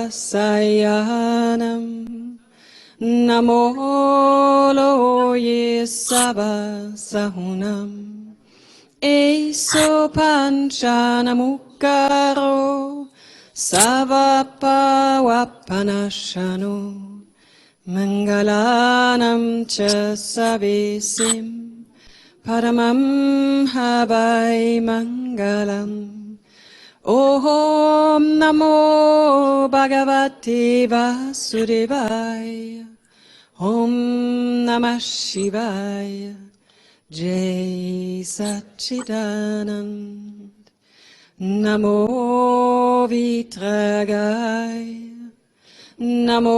sayanam Namo loye sabha sahunam Eso panchanamukaro Savapavapanashano Mangalanam cha savesim Paramam havai mangalam Om Namo Bhagavate Vasudevaya Om Namah Shivaya Jai Satchidanand Namo Vitragaya Namo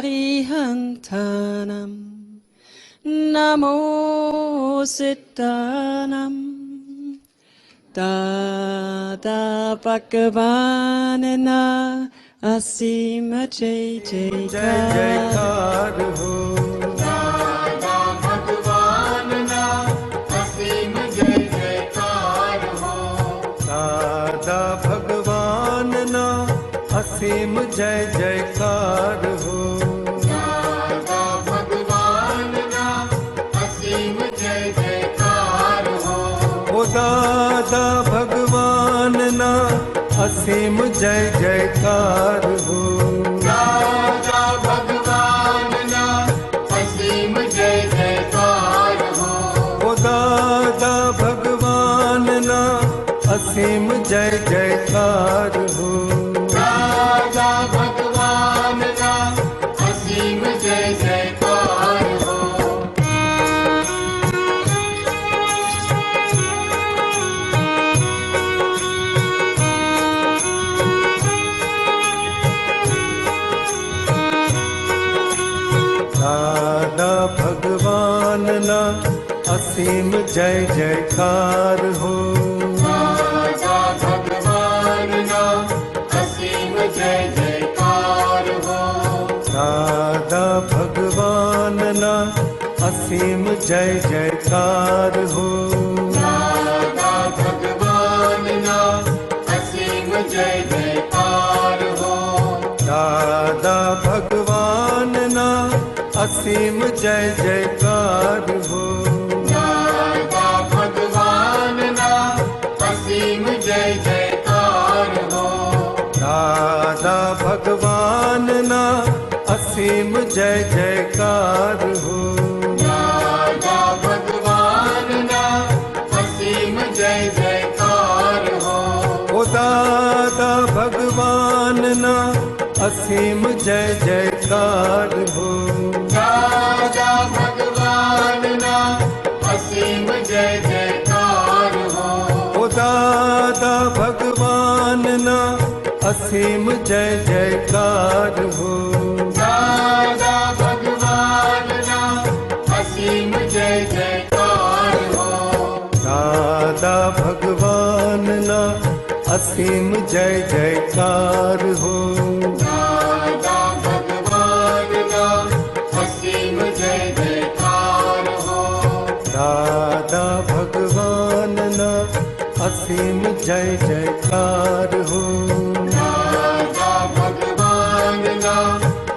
Arihantanam Namo Siddhanam Dada Bhagavanana Asima Jai Jaikar ho Dada Bhagavanana Asima Jai Jaikar ho Dada Bhagavanana Asim Jai Jaikar ho Dada Bhagavanana Asim Jai Jaikar ho O Dada Bhagavanana Asim Jai Jaikar ho Dada Bhagavanana Asim Jai Jaikar ho O Dada Bhagavanana Asim Jai Jaikar ho Dada Bhagavanana Asim Jai Jaikar ho Dada Bhagavanana Asim Jai Jaikar ho Dada Bhagavanana Asim Jai Jaikar ho Dada Bhagavanana Asim Jai Jaikar ho Dada Bhagavanana Asim Jai Jaikar ho Dada Bhagavanana Asim Jai Jaikar ho Dada Bhagavanana Asim Jai Jaikar ho Dada Bhagavanana Asim Jai Jaikar ho Dada Bhagavanana Asim Jai Jaikar ho O Dada Bhagavanana Asim Jai Jaikar ho Dada Bhagavanana Asim Jai Jaikar ho O Dada Bhagavanana Asim Jai Jaikar ho Dada Bhagavanana Asim Jai Jaikar ho Dada Bhagavanana Asim Jai Jaikar ho Dada Bhagavanana Asim Jai Jaikar ho Dada Bhagavanana Asim Jai Jaikar ho Dada Bhagavanana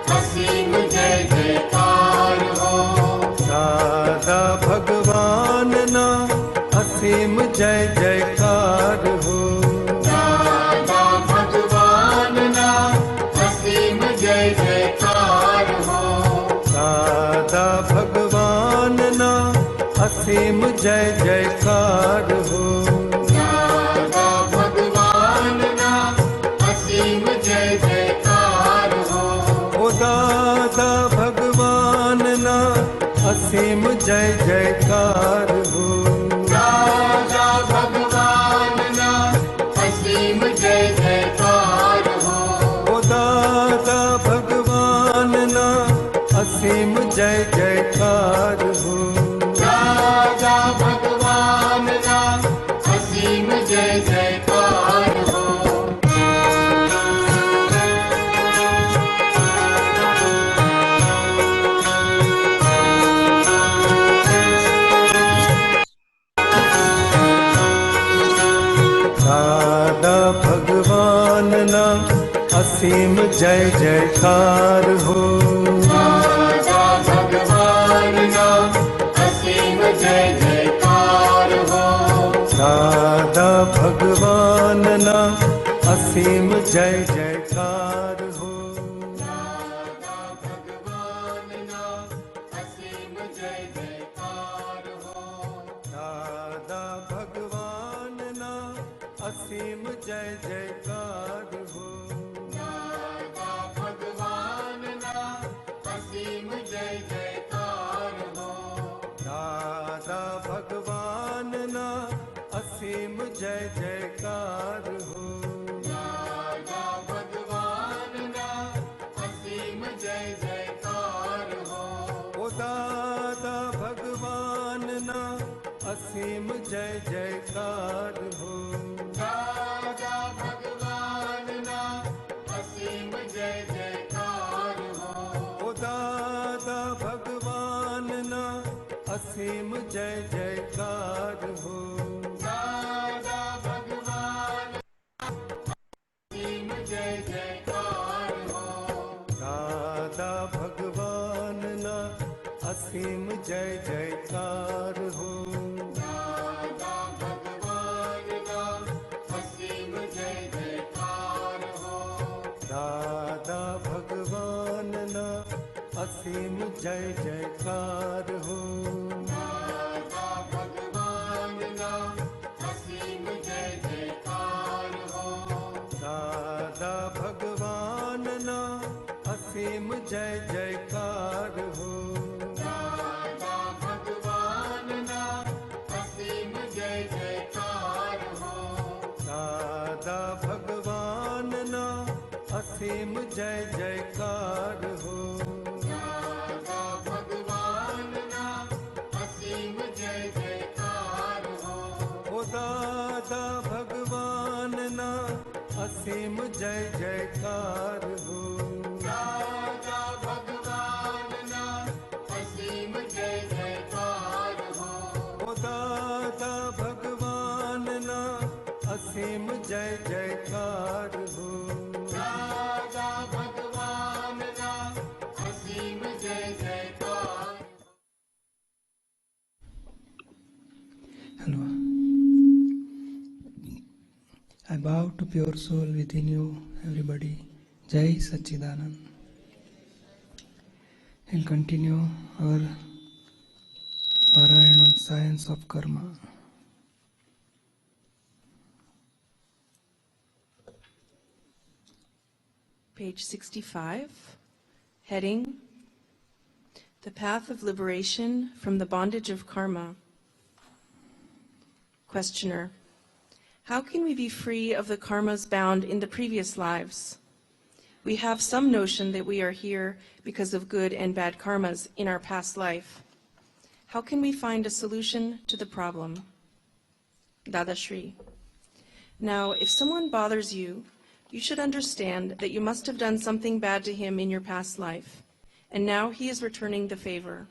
Asim Jai Jaikar ho Dada Bhagavanana Asim Jai Jaikar ho Dada Bhagavanana Asim Jai Jaikar ho Dada Bhagavanana Asim Jai Jaikar ho Dada Bhagavanana Asim Jai Jaikar ho O Dada Bhagavanana Asim Jai Jaikar ho Dada Bhagavanana Asim Jai Jaikar ho O Dada Bhagavanana Asim Jai Jaikar ho Dada Bhagavanana Asim Jai Jaikar ho असीम जय जयकार हो। दादा भगवान ना असीम जय जयकार हो। दादा भगवान ना असीम जय जयकार हो। दादा भगवान ना असीम जय जयकार हो। दादा भगवान ना असीम जय जयकार हो। दादा भगवान ना असीम जय जयकार हो। दादा भगवान ना असीम जय जयकार हो। दादा भगवान ना असीम जय जयकार हो। ओ दादा भगवान ना असीम जय जयकार हो। दादा भगवान ना असीम जय जयकार हो। ओ दादा भगवान ना असीम जय जयकार हो। दादा भगवान असीम जय जयकार हो। दादा भगवान ना असीम जय जयकार हो। दादा भगवान ना असीम जय जयकार हो। दादा भगवान ना असीम जय जयकार हो। दादा भगवान ना असीम जय जयकार हो। दादा भगवान ना असीम जय जयकार हो। दादा भगवान ना असीम जय जयकार हो। दादा भगवान ना असीम जय जयकार हो। दादा भगवान ना असीम जय जयकार हो। ओ दादा भगवान ना असीम जय जयकार हो। दादा भगवान ना असीम जय जयकार हो। ओ दादा भगवान ना असीम जय जयकार हो। दादा भगवान ना असीम जय जयकार। Hello. I bow to pure soul within you, everybody. Jai Sachidanand. We'll continue our Parayan on science of karma. Page 65, heading, The Path of Liberation from the Bondage of Karma. Questioner, how can we be free of the karmas bound in the previous lives? We have some notion that we are here because of good and bad karmas in our past life. How can we find a solution to the problem? Dadashri, now if someone bothers you, you should understand that you must have done something bad to him in your past life, and now he is returning the favor.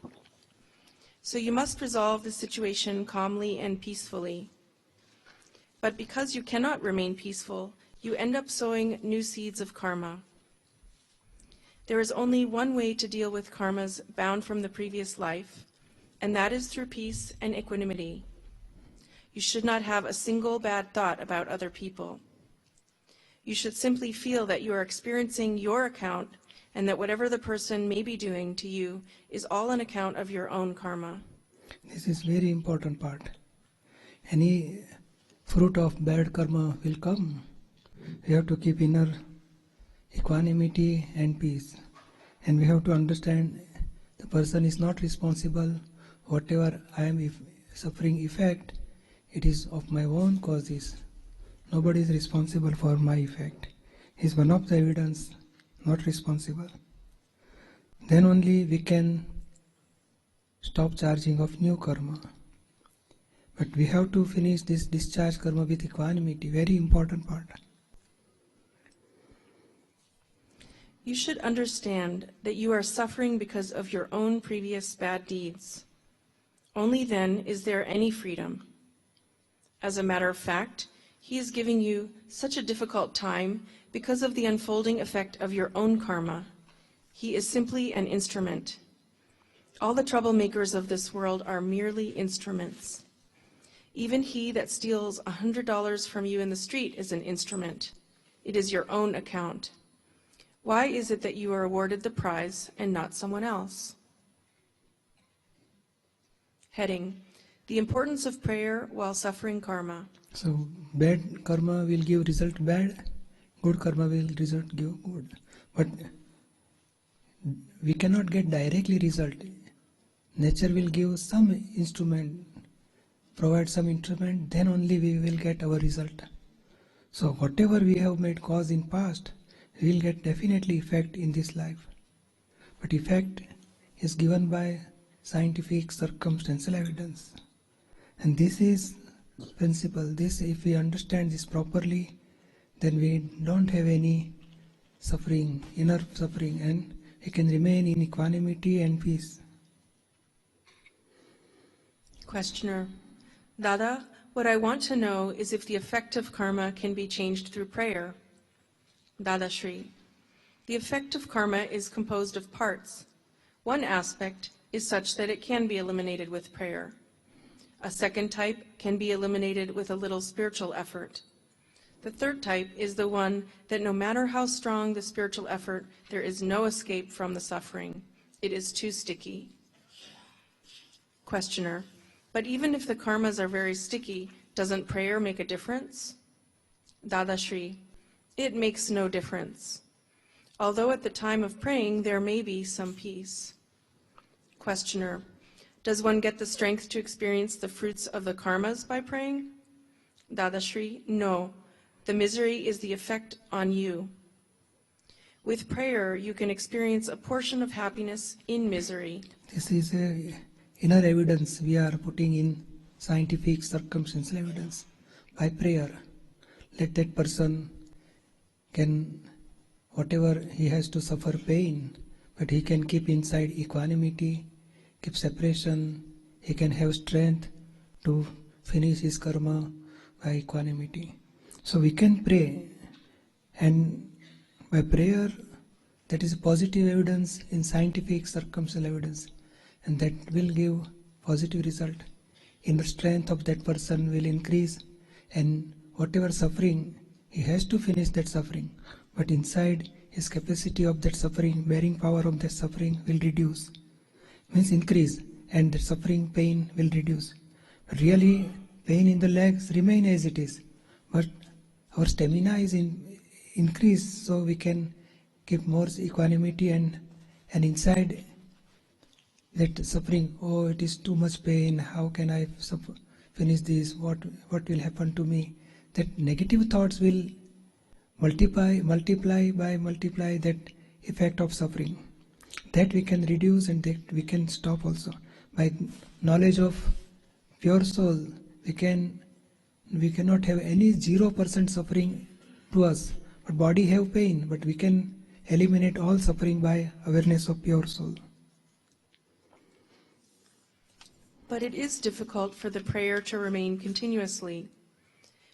So you must resolve the situation calmly and peacefully. But because you cannot remain peaceful, you end up sowing new seeds of karma. There is only one way to deal with karmas bound from the previous life, and that is through peace and equanimity. You should not have a single bad thought about other people. You should simply feel that you are experiencing your account and that whatever the person may be doing to you is all an account of your own karma. This is very important part. Any fruit of bad karma will come. We have to keep inner equanimity and peace. And we have to understand the person is not responsible. Whatever I am suffering effect, it is of my own causes. Nobody is responsible for my effect. He is one of the evidence, not responsible. Then only we can stop charging of new karma. But we have to finish this discharge karma with equanimity, very important part. You should understand that you are suffering because of your own previous bad deeds. Only then is there any freedom. As a matter of fact, He is giving you such a difficult time because of the unfolding effect of your own karma. He is simply an instrument. All the troublemakers of this world are merely instruments. Even he that steals $100 from you in the street is an instrument. It is your own account. Why is it that you are awarded the prize and not someone else? Heading: The importance of prayer while suffering karma. So bad karma will give result bad, good karma will result give good. But we cannot get directly result. Nature will give some instrument, provide some instrument, then only we will get our result. So whatever we have made cause in past, we will get definitely effect in this life. But effect is given by scientific circumstantial evidence. And this is principle. This, if we understand this properly, then we don't have any suffering, inner suffering, and we can remain in equanimity and peace. Questioner: Dada, what I want to know is if the effect of karma can be changed through prayer. Dadashri: The effect of karma is composed of parts. One aspect is such that it can be eliminated with prayer. A second type can be eliminated with a little spiritual effort. The third type is the one that no matter how strong the spiritual effort, there is no escape from the suffering. It is too sticky. Questioner: But even if the karmas are very sticky, doesn't prayer make a difference? Dadashri: It makes no difference. Although at the time of praying there may be some peace. Questioner: Does one get the strength to experience the fruits of the karmas by praying? Dadashri: No. The misery is the effect on you. With prayer, you can experience a portion of happiness in misery. This is a inner evidence we are putting in scientific circumstantial evidence. By prayer, let that person can, whatever he has to suffer pain, but he can keep inside equanimity, keep separation, he can have strength to finish his karma by equanimity. So we can pray, and by prayer, that is positive evidence in scientific circumstantial evidence, and that will give positive result. Inner strength of that person will increase, and whatever suffering, he has to finish that suffering, but inside his capacity of that suffering, bearing power of that suffering will reduce, means increase, and the suffering pain will reduce. But really, pain in the legs remain as it is, but our stamina is increased, so we can keep more equanimity, and inside that suffering, oh, it is too much pain, how can I finish this, what will happen to me? That negative thoughts will multiply that effect of suffering. That we can reduce, and that we can stop also. By knowledge of pure soul, we cannot have any 0% suffering to us. But body have pain, but we can eliminate all suffering by awareness of pure soul. But it is difficult for the prayer to remain continuously.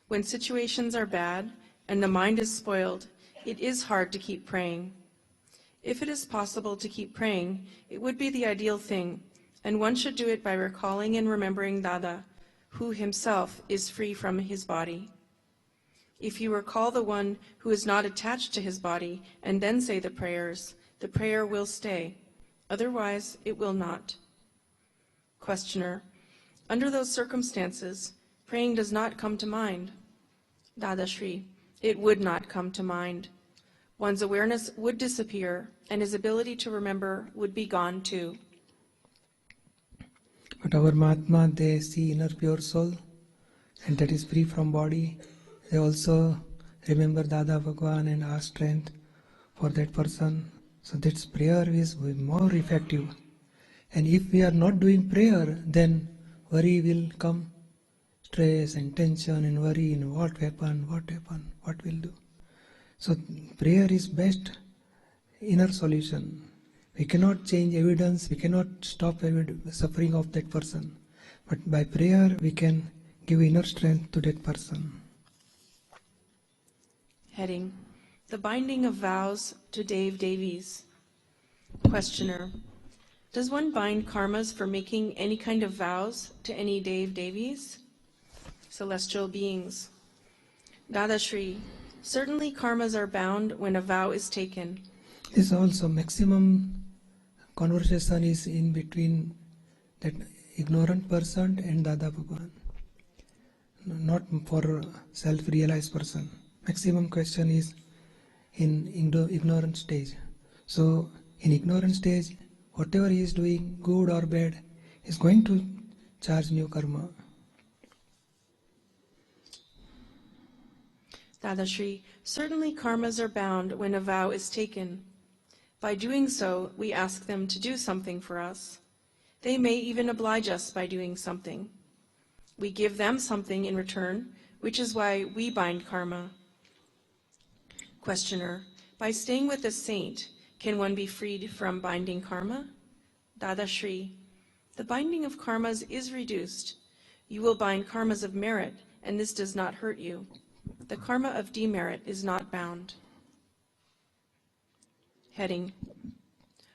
When situations are bad and the mind is spoiled, it is hard to keep praying. If it is possible to keep praying, it would be the ideal thing, and one should do it by recalling and remembering Dada, who himself is free from his body. If you recall the one who is not attached to his body and then say the prayers, the prayer will stay. Otherwise, it will not. Questioner: Under those circumstances, praying does not come to mind. Dadashri: It would not come to mind. One's awareness would disappear, and his ability to remember would be gone too. But our Mahatma, they see inner pure soul, and that is free from body. They also remember Dada Bhagwan and ask strength for that person. So that prayer is more effective. And if we are not doing prayer, then worry will come, stress and tension and worry, and what happened, what will do. So prayer is best inner solution. We cannot change evidence, we cannot stop suffering of that person. But by prayer we can give inner strength to that person. Heading: The Binding of Vows to Dave Davies. Questioner: Does one bind karmas for making any kind of vows to any Dave Davies? Celestial beings. Dadashri: Certainly karmas are bound when a vow is taken. This also maximum conversation is in between that ignorant person and Dada Bhagwan, not for self-realized person. Maximum question is in ignorant stage. So in ignorant stage, whatever he is doing, good or bad, is going to charge new karma. Dadashri: Certainly karmas are bound when a vow is taken. By doing so, we ask them to do something for us. They may even oblige us by doing something. We give them something in return, which is why we bind karma. Questioner: By staying with a saint, can one be freed from binding karma? Dadashri: The binding of karmas is reduced. You will bind karmas of merit, and this does not hurt you. The karma of demerit is not bound. Heading: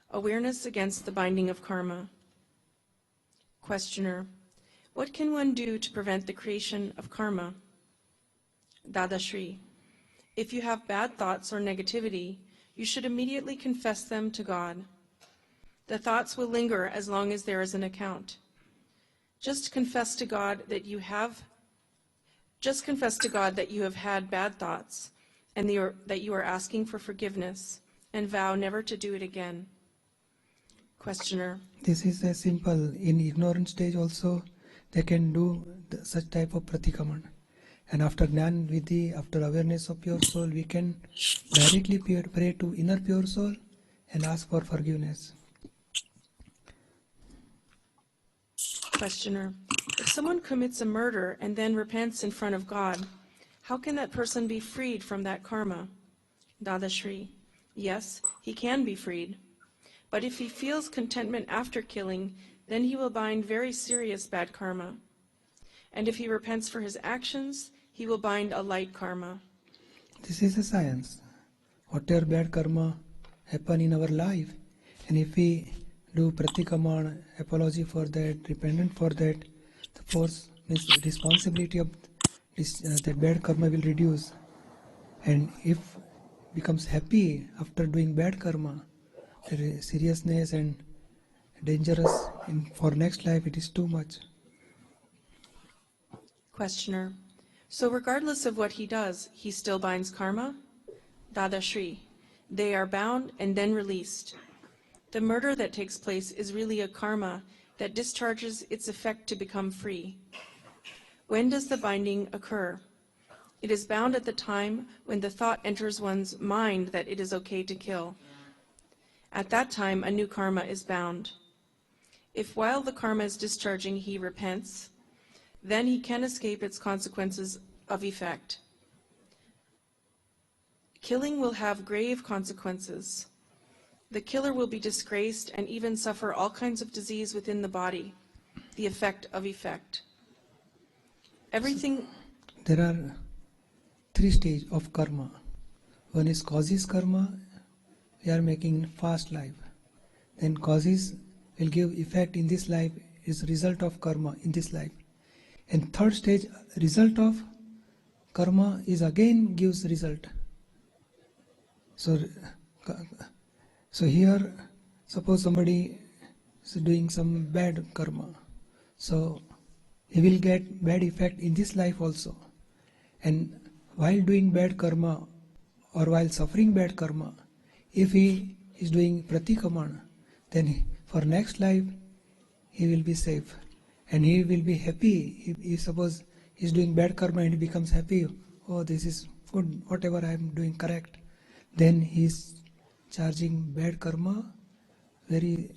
Awareness against the binding of karma. Questioner: What can one do to prevent the creation of karma? Dadashri: If you have bad thoughts or negativity, you should immediately confess them to God. The thoughts will linger as long as there is an account. Just confess to God that you have had bad thoughts and that you are asking for forgiveness, and vow never to do it again. Questioner: This is a simple. In ignorant stage also, they can do such type of pratikaman. And after Gnan Vidhi, after awareness of pure soul, we can directly pray to inner pure soul and ask for forgiveness. Questioner: If someone commits a murder and then repents in front of God, how can that person be freed from that karma? Dadashri: Yes, he can be freed. But if he feels contentment after killing, then he will bind very serious bad karma. And if he repents for his actions, he will bind a light karma. This is a science. Whatever bad karma happen in our life, and if we do pratikaman, apology for that, repentant for that, the force means responsibility of this, that bad karma will reduce. And if becomes happy after doing bad karma, the seriousness and dangerous for next life, it is too much. Questioner: So regardless of what he does, he still binds karma? Dadashri: They are bound and then released. The murder that takes place is really a karma that discharges its effect to become free. When does the binding occur? It is bound at the time when the thought enters one's mind that it is okay to kill. At that time, a new karma is bound. If while the karma is discharging he repents, then he can escape its consequences of effect. Killing will have grave consequences. The killer will be disgraced and even suffer all kinds of disease within the body, the effect of effect. Everything. There are 3 stages of karma. One is causes karma, we are making fast life. Then causes will give effect in this life, is result of karma in this life. And third stage, result of karma is again gives result. So here, suppose somebody is doing some bad karma, so he will get bad effect in this life also. And while doing bad karma or while suffering bad karma, if he is doing pratikaman, then for next life he will be safe and he will be happy. If suppose he is doing bad karma and he becomes happy, oh, this is good, whatever I am doing correct, then he is charging bad karma, very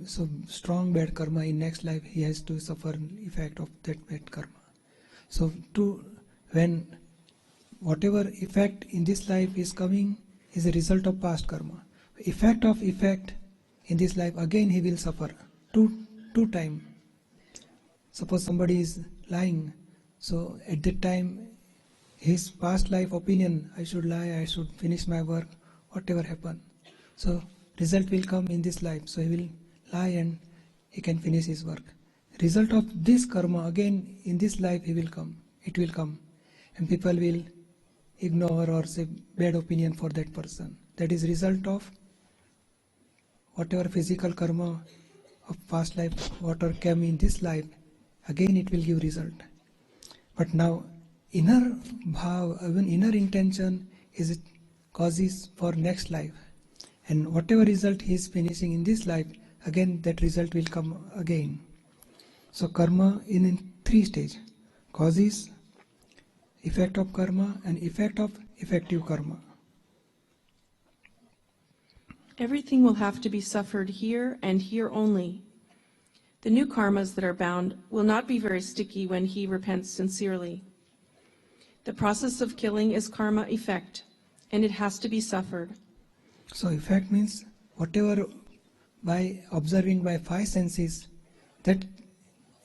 so strong bad karma in next life, he has to suffer effect of that bad karma. So when whatever effect in this life is coming is a result of past karma. Effect of effect in this life, again he will suffer two time. Suppose somebody is lying, so at that time his past life opinion, I should lie, I should finish my work, whatever happen. So result will come in this life. So he will lie and he can finish his work. Result of this karma again in this life he will come. It will come. And people will ignore or say bad opinion for that person. That is result of whatever physical karma of past life, whatever came in this life, again it will give result. But now inner bhav, even inner intention is causes for next life. And whatever result he is finishing in this life, again that result will come again. So karma in three stages: causes, effect of karma, and effect of effective karma. Everything will have to be suffered here and here only. The new karmas that are bound will not be very sticky when he repents sincerely. The process of killing is karma effect, and it has to be suffered. So effect means whatever by observing by five senses, that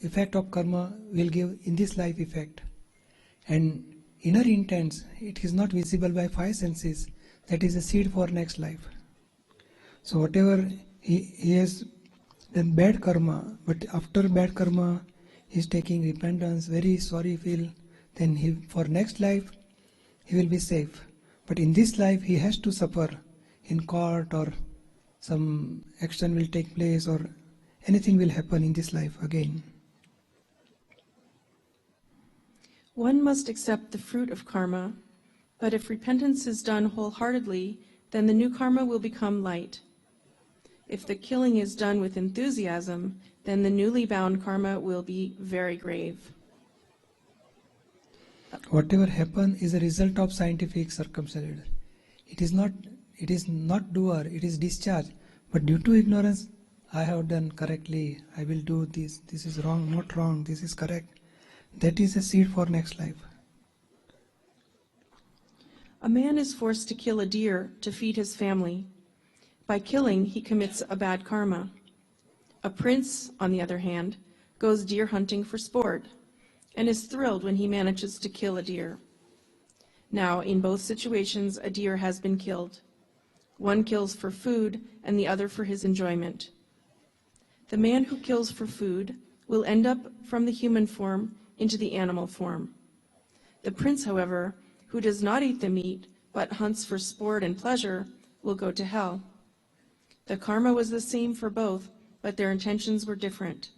effect of karma will give in this life effect. And inner intents, it is not visible by five senses, that is a seed for next life. So whatever he has done bad karma, but after bad karma he is taking repentance, very sorry feel, then he for next life he will be safe. But in this life he has to suffer in court, or some action will take place, or anything will happen in this life again. One must accept the fruit of karma, but if repentance is done wholeheartedly, then the new karma will become light. If the killing is done with enthusiasm, then the newly bound karma will be very grave. Whatever happens is a result of scientific circumstances. It is not doer, it is discharge. But due to ignorance, I have done correctly, I will do this, this is wrong, not wrong, this is correct. That is a seed for next life. A man is forced to kill a deer to feed his family. By killing, he commits a bad karma. A prince, on the other hand, goes deer hunting for sport and is thrilled when he manages to kill a deer. Now, in both situations, a deer has been killed. One kills for food and the other for his enjoyment. The man who kills for food will end up from the human form into the animal form. The prince, however, who does not eat the meat but hunts for sport and pleasure, will go to hell. The karma was the same for both, but their intentions were different.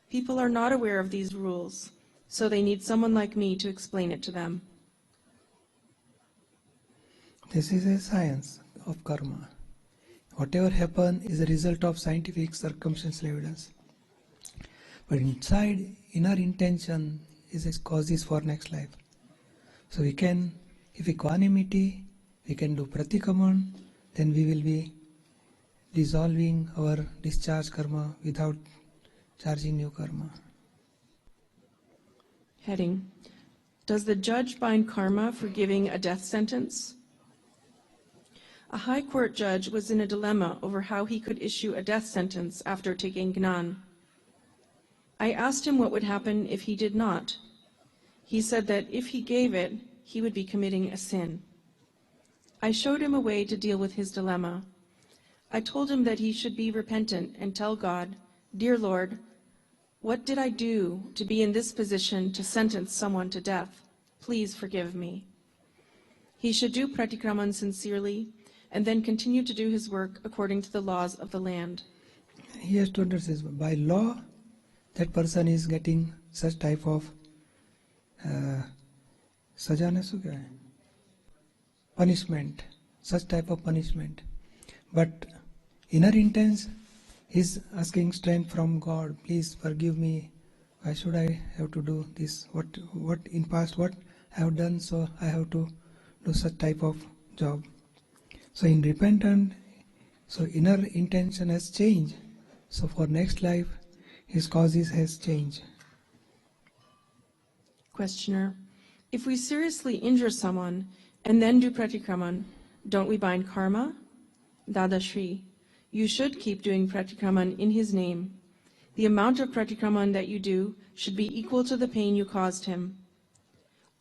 People are not aware of these rules, so they need someone like me to explain it to them. This is a science of karma. Whatever happens is a result of scientific circumstantial evidence. But inside, inner intention is a causes for next life. So we can, if equanimity, we can do pratikaman, then we will be dissolving our discharge karma without charging new karma. Heading: Does the judge bind karma for giving a death sentence? A high court judge was in a dilemma over how he could issue a death sentence after taking Gnan. I asked him what would happen if he did not. He said that if he gave it, he would be committing a sin. I showed him a way to deal with his dilemma. I told him that he should be repentant and tell God, "Dear Lord, what did I do to be in this position to sentence someone to death? Please forgive me." He should do pratikraman sincerely and then continue to do his work according to the laws of the land. He has to understand, by law, that person is getting such type of punishment, such type of punishment. But inner intent is asking strength from God. Please forgive me. Why should I have to do this? What in past what I have done, so I have to do such type of job. So in repentant, so inner intention has changed. So for next life, his causes has changed. Questioner: If we seriously injure someone and then do pratikraman, don't we bind karma? Dadashri: You should keep doing pratikraman in his name. The amount of pratikraman that you do should be equal to the pain you caused him.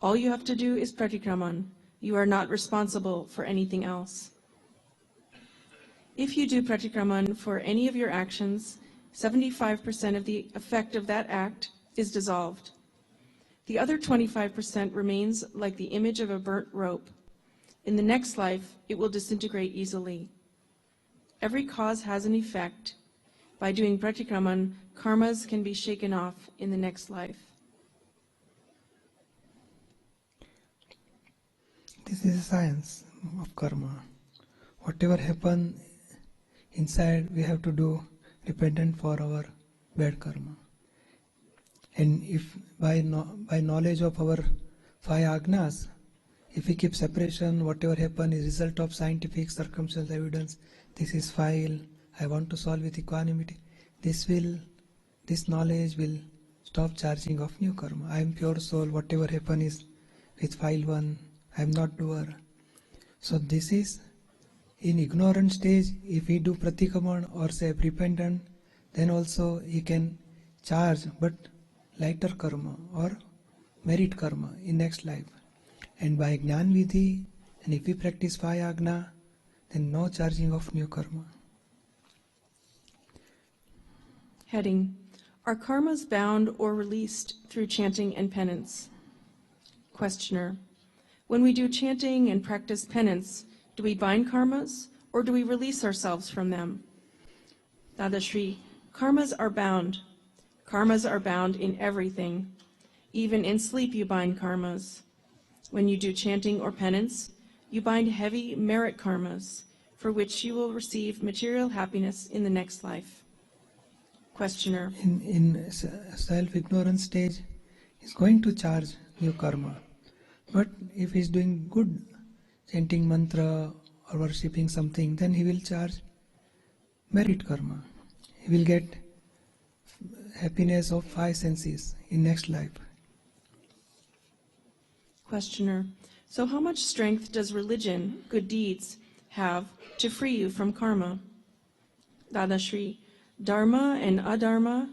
All you have to do is pratikraman. You are not responsible for anything else. If you do pratikraman for any of your actions, 75% of the effect of that act is dissolved. The other 25% remains like the image of a burnt rope. In the next life, it will disintegrate easily. Every cause has an effect. By doing pratikraman, karmas can be shaken off in the next life. This is a science of karma. Whatever happens inside, we have to do dependent for our bad karma. And if by knowledge of our 5 agnas, if we keep separation, whatever happens is result of scientific circumstantial evidence. This is file. I want to solve with equanimity. This knowledge will stop charging of new karma. I am pure soul. Whatever happens is with file 1. I am not doer. So this is in ignorant stage. If we do pratikaman or say repentant, then also he can charge, but lighter karma or merit karma in next life. And by Jnana Vidhi, and if we practice 5 agna, then no charging of new karma. Heading: Are karmas bound or released through chanting and penance? Questioner: When we do chanting and practice penance, do we bind karmas or do we release ourselves from them? Dadashri: Karmas are bound. Karmas are bound in everything. Even in sleep you bind karmas. When you do chanting or penance, you bind heavy merit karmas, for which you will receive material happiness in the next life. Questioner: In self-ignorant stage, he's going to charge new karma. But if he's doing good, chanting mantra or worshipping something, then he will charge merit karma. He will get happiness of 5 senses in next life. Questioner: So how much strength does religion, good deeds, have to free you from karma? Dadashri: Dharma and adharma,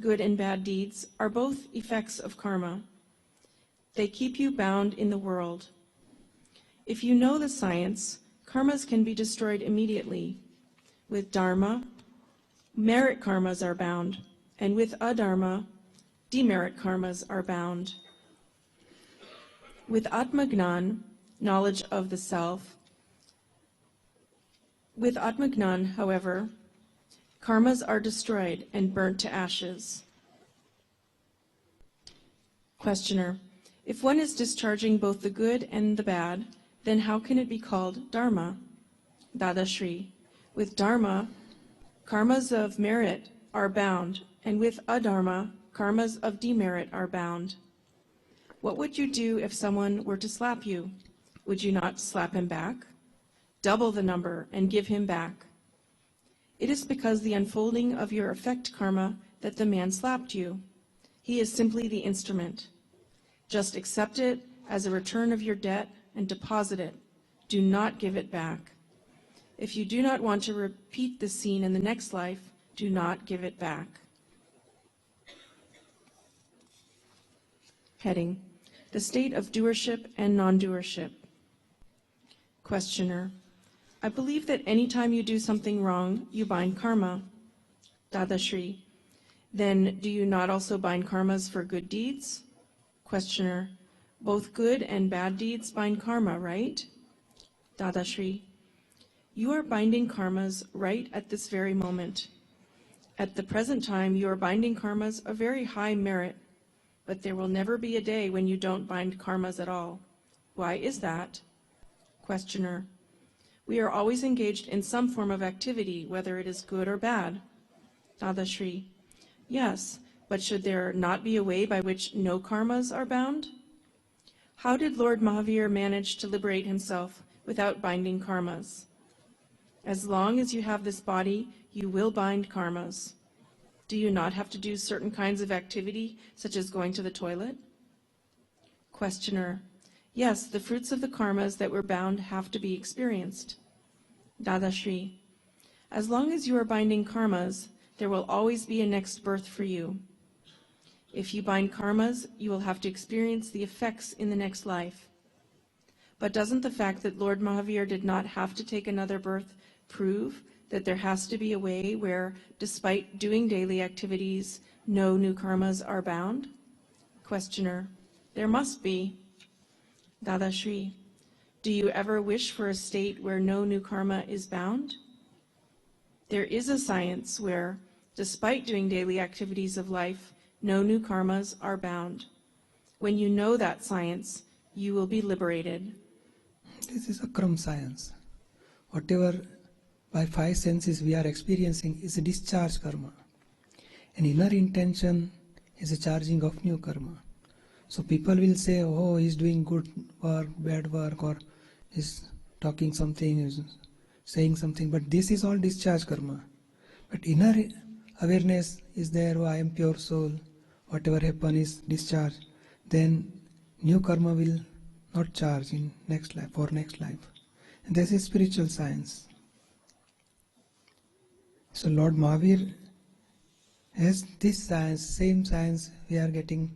good and bad deeds, are both effects of karma. They keep you bound in the world. If you know the science, karmas can be destroyed immediately. With dharma, merit karmas are bound, and with adharma, demerit karmas are bound. With Atmagnan, knowledge of the self, with Atmagnan, however, karmas are destroyed and burnt to ashes. Questioner: If one is discharging both the good and the bad, then how can it be called dharma? Dadashri: With dharma, karmas of merit are bound, and with adharma, karmas of demerit are bound. What would you do if someone were to slap you? Would you not slap him back? Double the number and give him back. It is because the unfolding of your effect karma that the man slapped you. He is simply the instrument. Just accept it as a return of your debt and deposit it. Do not give it back. If you do not want to repeat this scene in the next life, do not give it back. Heading: The state of doership and non-doership. Questioner: I believe that any time you do something wrong, you bind karma. Dadashri: Then do you not also bind karmas for good deeds? Questioner: Both good and bad deeds bind karma, right? Dadashri: You are binding karmas right at this very moment. At the present time, you are binding karmas of very high merit, but there will never be a day when you don't bind karmas at all. Why is that? Questioner: We are always engaged in some form of activity, whether it is good or bad. Dadashri: Yes, but should there not be a way by which no karmas are bound? How did Lord Mahavir manage to liberate himself without binding karmas? As long as you have this body, you will bind karmas. Do you not have to do certain kinds of activity, such as going to the toilet? Questioner: Yes, the fruits of the karmas that were bound have to be experienced. Dadashri: As long as you are binding karmas, there will always be a next birth for you. If you bind karmas, you will have to experience the effects in the next life. But doesn't the fact that Lord Mahavir did not have to take another birth prove that there has to be a way where, despite doing daily activities, no new karmas are bound? Questioner: there must be. Dadashri: do you ever wish for a state where no new karma is bound? There is a science where, despite doing daily activities of life, no new karmas are bound. When you know that science, you will be liberated. This is Akram science. Whatever by five senses we are experiencing is a discharge karma. An inner intention is a charging of new karma. So people will say, oh, he's doing good work, bad work, or he's talking something, he's saying something, but this is all discharge karma. But inner awareness is there, oh, I am pure soul, whatever happen is discharge. Then new karma will not charge in next life, for next life. And this is spiritual science. So Lord Mahavir has this science, same science we are getting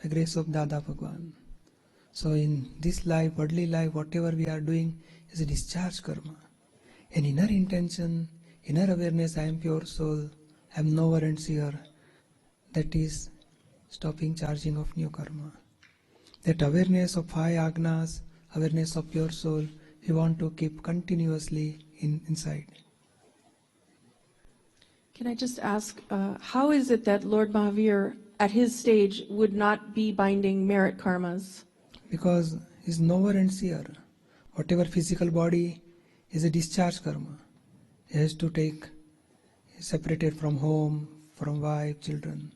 by grace of Dada Bhagwan. So in this life, worldly life, whatever we are doing is a discharge karma. An inner intention, inner awareness, I am pure soul, I am knower and seer, that is stopping charging of new karma. That awareness of five agnas, awareness of pure soul, we want to keep continuously inside. Can I just ask, how is it that Lord Mahavir, at his stage, would not be binding merit karmas? Because he is knower and seer. Whatever physical body is a discharge karma. He has to take, separated from home, from wife, children.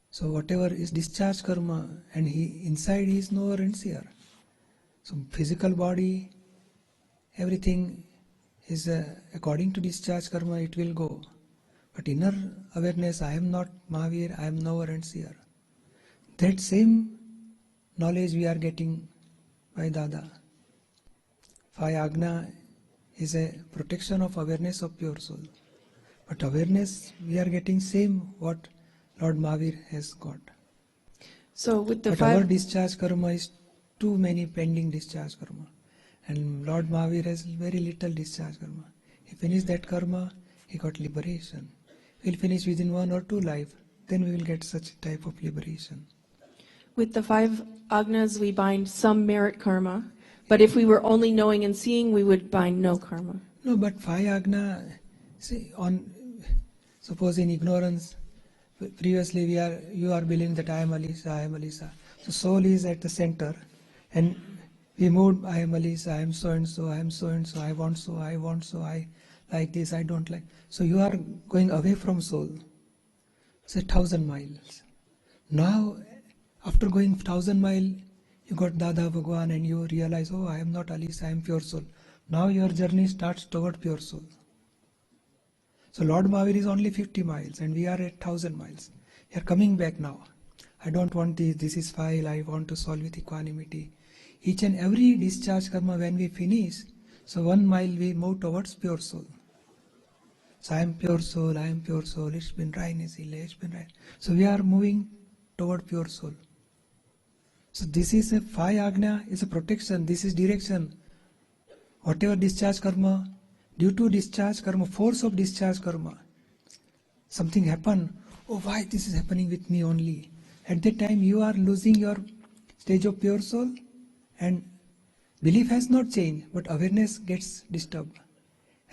So whatever is discharge karma, and inside he is knower and seer. So physical body, everything is according to discharge karma, it will go. But inner awareness, I am not Mahavir, I am knower and seer. That same knowledge we are getting by Dada. Five Agna is a protection of awareness of pure soul. But awareness, we are getting same what Lord Mahavir has got. So with the but five... our discharge karma is too many pending discharge karma. And Lord Mahavir has very little discharge karma. He finished that karma, he got liberation. We'll finish within 1 or 2 life, then we will get such type of liberation. With the five agnas, we bind some merit karma, but if we were only knowing and seeing, we would bind no karma. No, but five agna, see, suppose in ignorance, previously you are believing that I am Alisa, I am Alisa. So soul is at the center, and we moved, I am Alisa, I am so and so, I am so and so, I want so, I like this, I don't like. So you are going away from soul, say 1,000 miles. Now, after going 1,000 miles, you got Dada Bhagwan and you realize, oh, I am not Alisa, I am pure soul. Now your journey starts toward pure soul. So Lord Mahavir is only 50 miles and we are at 1,000 miles. You are coming back now. I don't want this is file, I want to solve with equanimity. Each and every discharge karma when we finish, so 1 mile we move towards pure soul. So I am pure soul, it's been rain, it's been rain. So we are moving toward pure soul. So this is a five agna, is a protection, this is direction. Whatever discharge karma, due to discharge karma, force of discharge karma, something happened, oh why this is happening with me only? At that time you are losing your stage of pure soul and belief has not changed, but awareness gets disturbed.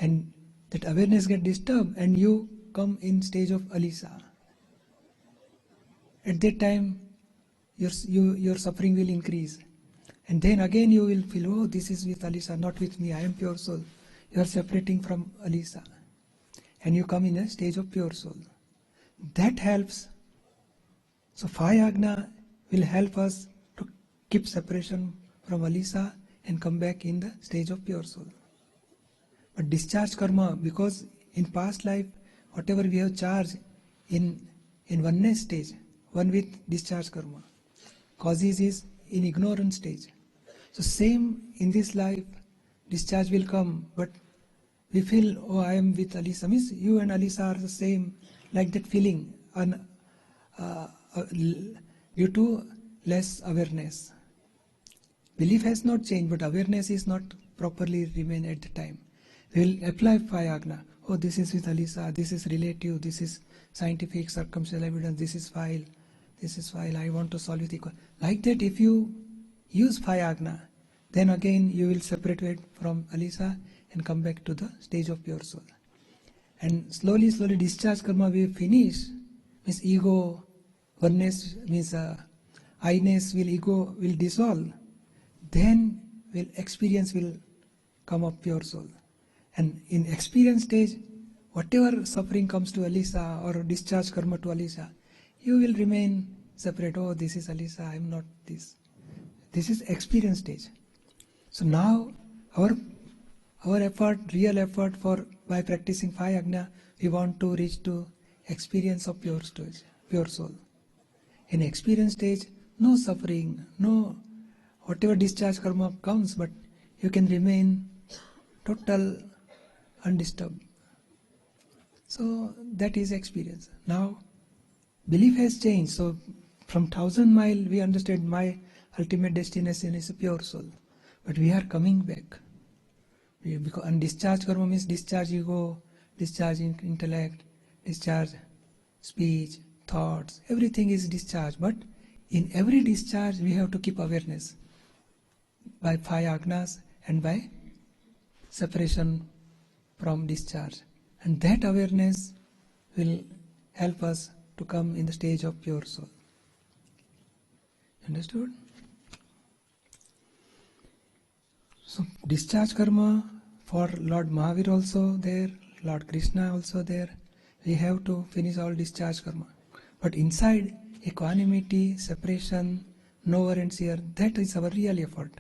And that awareness gets disturbed and you come in stage of Alisa. At that time your suffering will increase. And then again you will feel, oh, this is with Alisa, not with me, I am pure soul. You are separating from Alisa. And you come in a stage of pure soul. That helps. So five agna will help us to keep separation from Alisa and come back in the stage of pure soul. But discharge karma, because in past life, whatever we have charged in oneness stage, one with discharge karma, causes is in ignorance stage. So same in this life, discharge will come, but we feel, oh, I am with Alisa. Means you and Alisa are the same, like that feeling, due to less awareness. Belief has not changed, but awareness is not properly remain at the time. We will apply 5 Agna. Oh, this is with Alisa, this is relative, this is scientific, circumstantial evidence, this is file, I want to solve it equal. Like that, if you use 5 Agna, then again you will separate it from Alisa and come back to the stage of pure soul. And slowly discharge karma we finish, means ego, oneness, means I-ness ego will dissolve. Then experience will come up pure soul. And in experience stage, whatever suffering comes to Alisa or discharge karma to Alisa, you will remain separate. Oh, this is Alisa, I am not this. This is experience stage. So now our effort, real effort by practicing 5 Agna, we want to reach to experience of pure stage, pure soul. In experience stage, no suffering, no whatever discharge karma comes, but you can remain total undisturbed. So that is experience. Now belief has changed. So from 1,000 miles we understand my ultimate destination is a pure soul. But we are coming back. Because undischarged karma means discharge ego, discharge intellect, discharge speech, thoughts, everything is discharged. But in every discharge we have to keep awareness by 5 Agnas and by separation from discharge. And that awareness will help us to come in the stage of pure soul. Understood? So discharge karma for Lord Mahavir also there, Lord Krishna also there. We have to finish all discharge karma. But inside equanimity, separation, no warrants here, that is our real effort.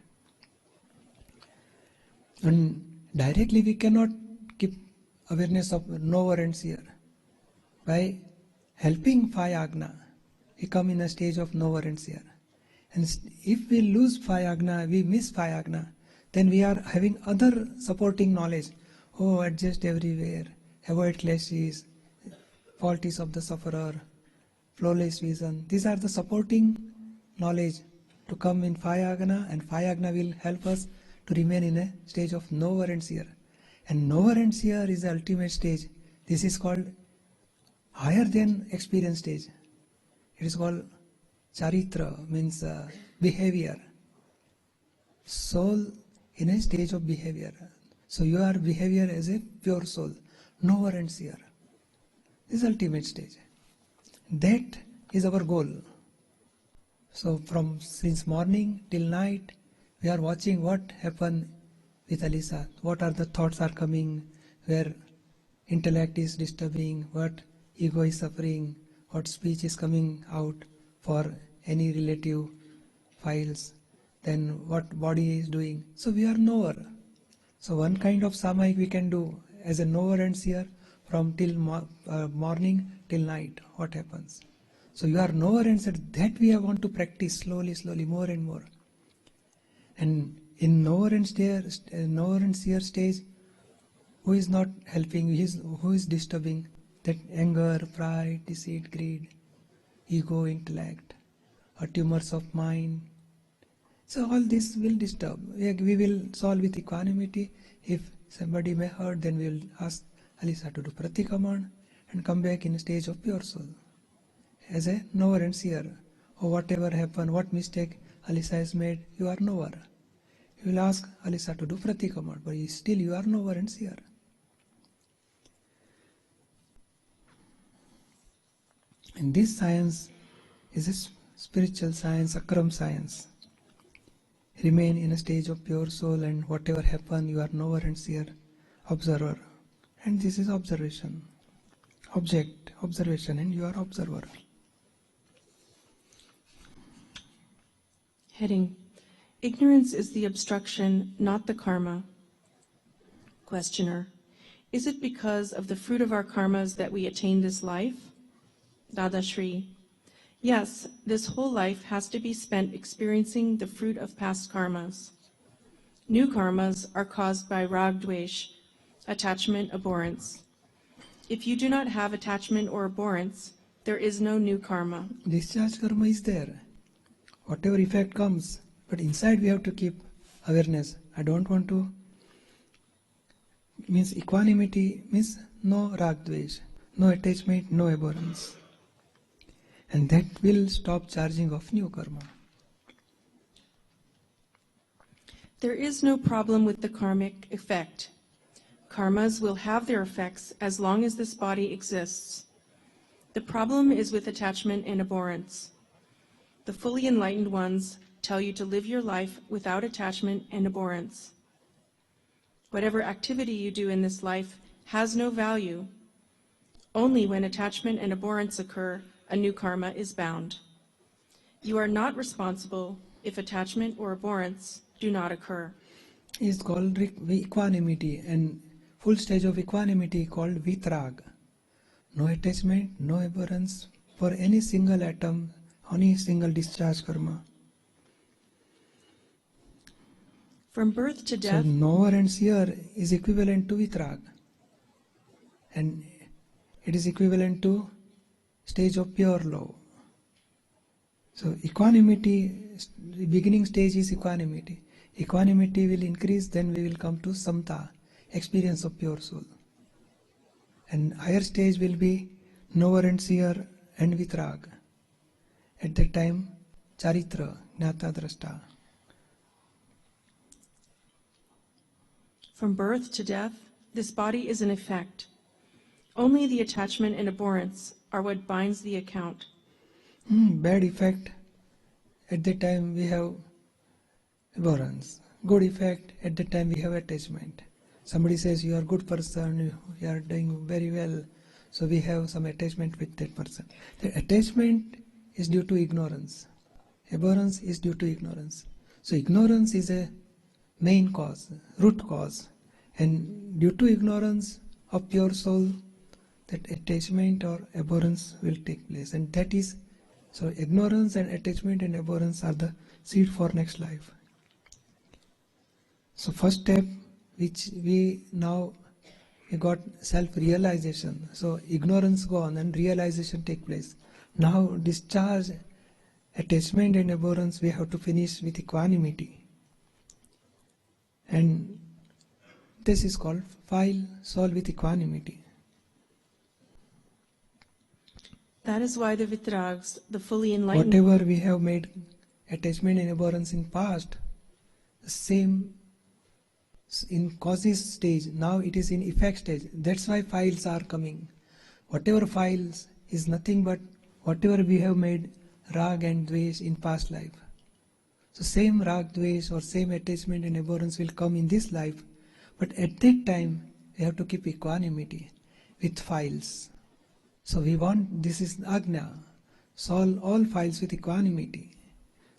And directly we cannot keep awareness of no warrants here. By helping 5 Agna, we come in a stage of no warrants here. And if we lose 5 Agna, we miss 5 Agna, then we are having other supporting knowledge. Oh, adjust everywhere, avoid clashes, fault is of the sufferer, flawless vision. These are the supporting knowledge to come in 5 Agna, and 5 Agna will help us to remain in a stage of no warrants here. And no warrants here is the ultimate stage. This is called higher than experience stage. It is called charitra, means behavior. Soul in a stage of behavior. So your behavior as a pure soul. No warrants here. This is ultimate stage. That is our goal. So since morning till night, we are watching what happened with Alisa. What are the thoughts are coming, where intellect is disturbing, what ego is suffering, what speech is coming out for any relative files, then what body is doing. So we are knower. So one kind of samayik we can do as a knower and seer from till morning till night, what happens. So you are knower and seer, that we want to practice slowly, more and more. And in knower and seer stage, who is not helping, who is disturbing? That anger, pride, deceit, greed, ego, intellect, or tumors of mind. So all this will disturb. We will solve with equanimity. If somebody may hurt, then we will ask Alisa to do pratikraman and come back in a stage of pure soul. As a knower and seer, or whatever happened, what mistake Alisa has made, you are knower. You will ask Alisa to do pratikraman, but still you are knower and seer. And this science is a spiritual science, akram science. Remain in a stage of pure soul, and whatever happen, you are knower and seer, observer. And this is observation. Object, observation, and you are observer. Heading: Ignorance is the obstruction, not the karma. Questioner: Is it because of the fruit of our karmas that we attain this life? Dadashri: Yes, this whole life has to be spent experiencing the fruit of past karmas. New karmas are caused by rag dvesh, attachment, abhorrence. If you do not have attachment or abhorrence, There is no new karma. Discharge karma is there. Whatever effect comes, but inside we have to keep awareness. I don't want to. Means equanimity means no rag dvesh, no attachment, no abhorrence. And that will stop charging of new karma. There is no problem with the karmic effect. Karmas will have their effects as long as this body exists. The problem is with attachment and abhorrence. The fully enlightened ones tell you to live your life without attachment and abhorrence. Whatever activity you do in this life has no value. Only when attachment and abhorrence occur, a new karma is bound. You are not responsible if attachment or abhorrence do not occur. Is called equanimity, and full stage of equanimity called vitrag. No attachment, no abhorrence for any single atom, any single discharge karma. From birth to So death, knower and seer is equivalent to vitrag, and it is equivalent to stage of pure love. So equanimity, beginning stage is equanimity. Equanimity will increase, then we will come to samta, experience of pure soul. And higher stage will be knower and seer and vitrag. At that time, charitra, jnata drashta. from birth to death, this body is an effect. Only the attachment and abhorrence are what binds the account. Bad effect, at that time we have abhorrence. Good effect, at that time we have attachment. Somebody says you are a good person, you are doing very well, so we have some attachment with that person. The attachment is due to ignorance. Abhorrence is due to ignorance. So ignorance is a main cause, root cause. And due to ignorance of pure soul, that attachment or abhorrence will take place. And that is, so ignorance and attachment and abhorrence are the seed for next life. So first step, which we got self-realization. So ignorance gone and realization take place. Now discharge attachment and abhorrence, we have to finish with equanimity. And this is called file solve with equanimity. That is why the vitrags, the fully enlightened, Whatever we have made attachment and abhorrence in past, the same in causes stage, now it is in effect stage. That's why files are coming. Whatever files is nothing but whatever we have made rag and dvesh in past life. So same rag, dvesh or same attachment and abhorrence will come in this life, but at that time we have to keep equanimity with files. So we want, this is Agnya, solve all files with equanimity.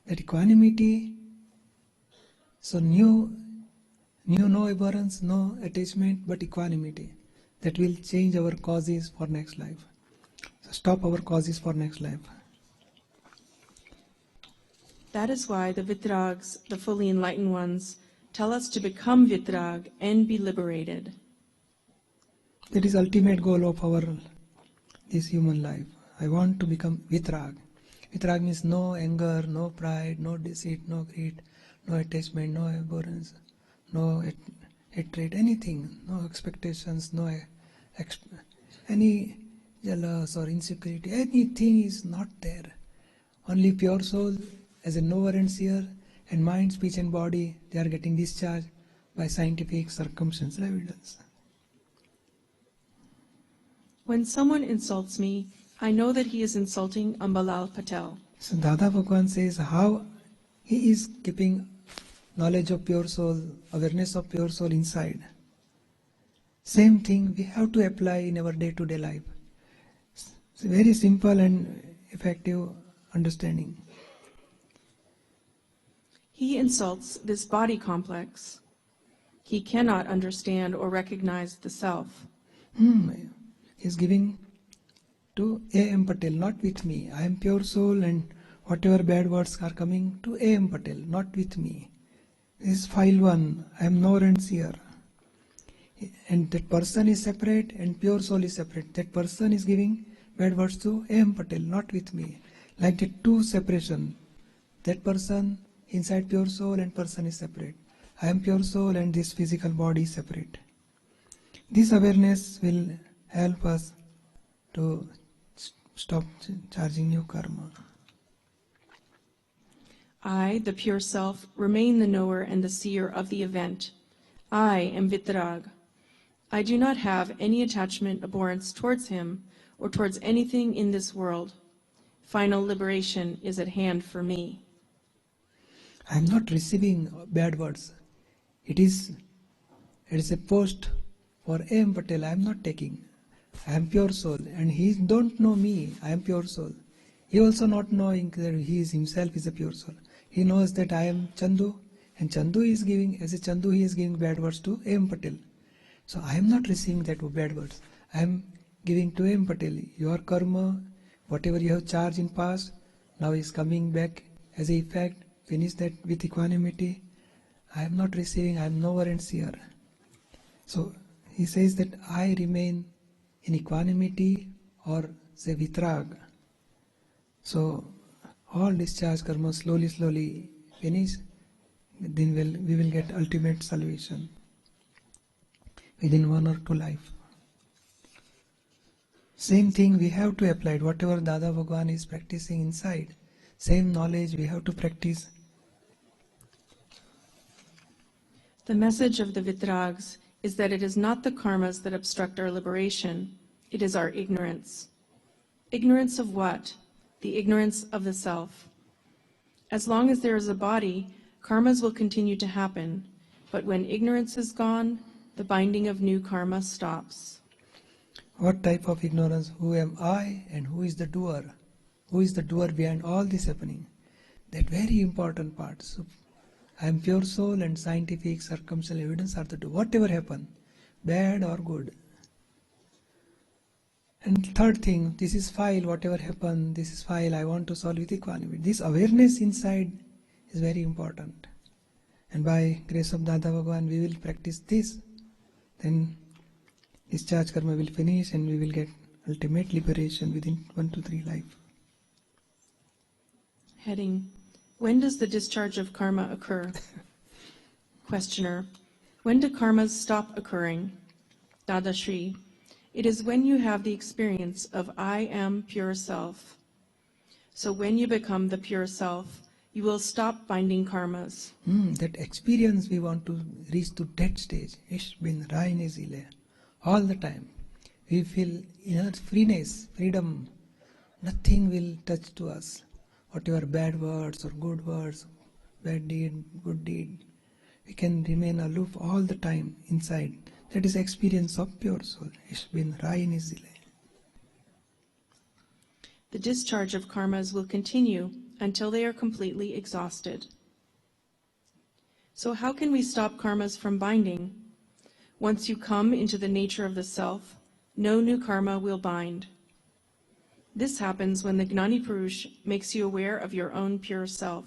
That equanimity, so new no abhorrence, no attachment, but equanimity. That will change our causes for next life. So stop our causes for next life. that is why the vitrags, the fully enlightened ones, tell us to become vitrag and be liberated. That is ultimate goal of our this human life. I want to become vitrag. Vitrag means no anger, no pride, no deceit, no greed, no attachment, no abhorrence, no hatred, anything, no expectations, no any jealous or insecurity, anything is not there. Only pure soul as a knower and seer, and mind, speech and body, they are getting discharged by scientific circumstantial evidence. When someone insults me, I know that he is insulting Ambalal Patel. So Dada Bhagwan says how he is keeping knowledge of pure soul, awareness of pure soul inside. Same thing we have to apply in our day-to-day life. It's a very simple and effective understanding. He insults this body complex. He cannot understand or recognize the self. He is giving to A.M. Patel, not with me. I am pure soul and whatever bad words are coming to A.M. Patel, not with me. This is file 1. I am knower and seer. And that person is separate and pure soul is separate. That person is giving bad words to M. Patel, not with me. Like the two separation. That person inside pure soul and person is separate. I am pure soul and this physical body is separate. This awareness will help us to stop charging new karma. I, the pure self, remain the knower and the seer of the event. I am Vitrag. I do not have any attachment, abhorrence towards him or towards anything in this world. Final liberation is at hand for me. I am not receiving bad words. It is a post for M. Patel. I am not taking. I am pure soul and he don't know me. I am pure soul. He also not knowing that he is himself is a pure soul. He knows that I am Chandu and Chandu is giving, as a Chandu he is giving bad words to M. Patel. So I am not receiving that bad words. I am giving to M. Patel. Your karma, whatever you have charged in past, now is coming back as a effect. Finish that with equanimity. I am not receiving, I am knower and seer. So he says that I remain in equanimity or say vitrag. So all discharge karma slowly finish, then we will get ultimate salvation within 1 or 2 life. Same thing we have to apply. Whatever Dada Bhagwan is practicing inside, same knowledge we have to practice. The message of the Vitrags is that it is not the karmas that obstruct our liberation, it is our ignorance. Ignorance of what? The ignorance of the self. As long as there is a body, karmas will continue to happen, but when ignorance is gone, the binding of new karma stops. What type of ignorance? Who am I and who is the doer? Who is the doer behind all this happening? That very important part. So, I am pure soul and scientific circumstantial evidence are the doer. Whatever happen, bad or good. And third thing, this is file, whatever happened, this is file, I want to solve with equanimity. This awareness inside is very important. And by grace of Dada Bhagwan, we will practice this. Then discharge karma will finish and we will get ultimate liberation within 1 to 3 life. Heading: when does the discharge of karma occur? Questioner: when do karmas stop occurring? Dadashri: it is when you have the experience of I am pure self. So when you become the pure self, you will stop binding karmas. That experience we want to reach to that stage. Ich bin rein Seele. All the time. We feel inner freeness, freedom. Nothing will touch to us. Whatever bad words or good words, bad deed, good deed, we can remain aloof all the time inside. That is experience of pure soul. Ich bin rein Seele. The discharge of karmas will continue until they are completely exhausted. So how can we stop karmas from binding? Once you come into the nature of the self, no new karma will bind. This happens when the Gnani Purush makes you aware of your own pure self.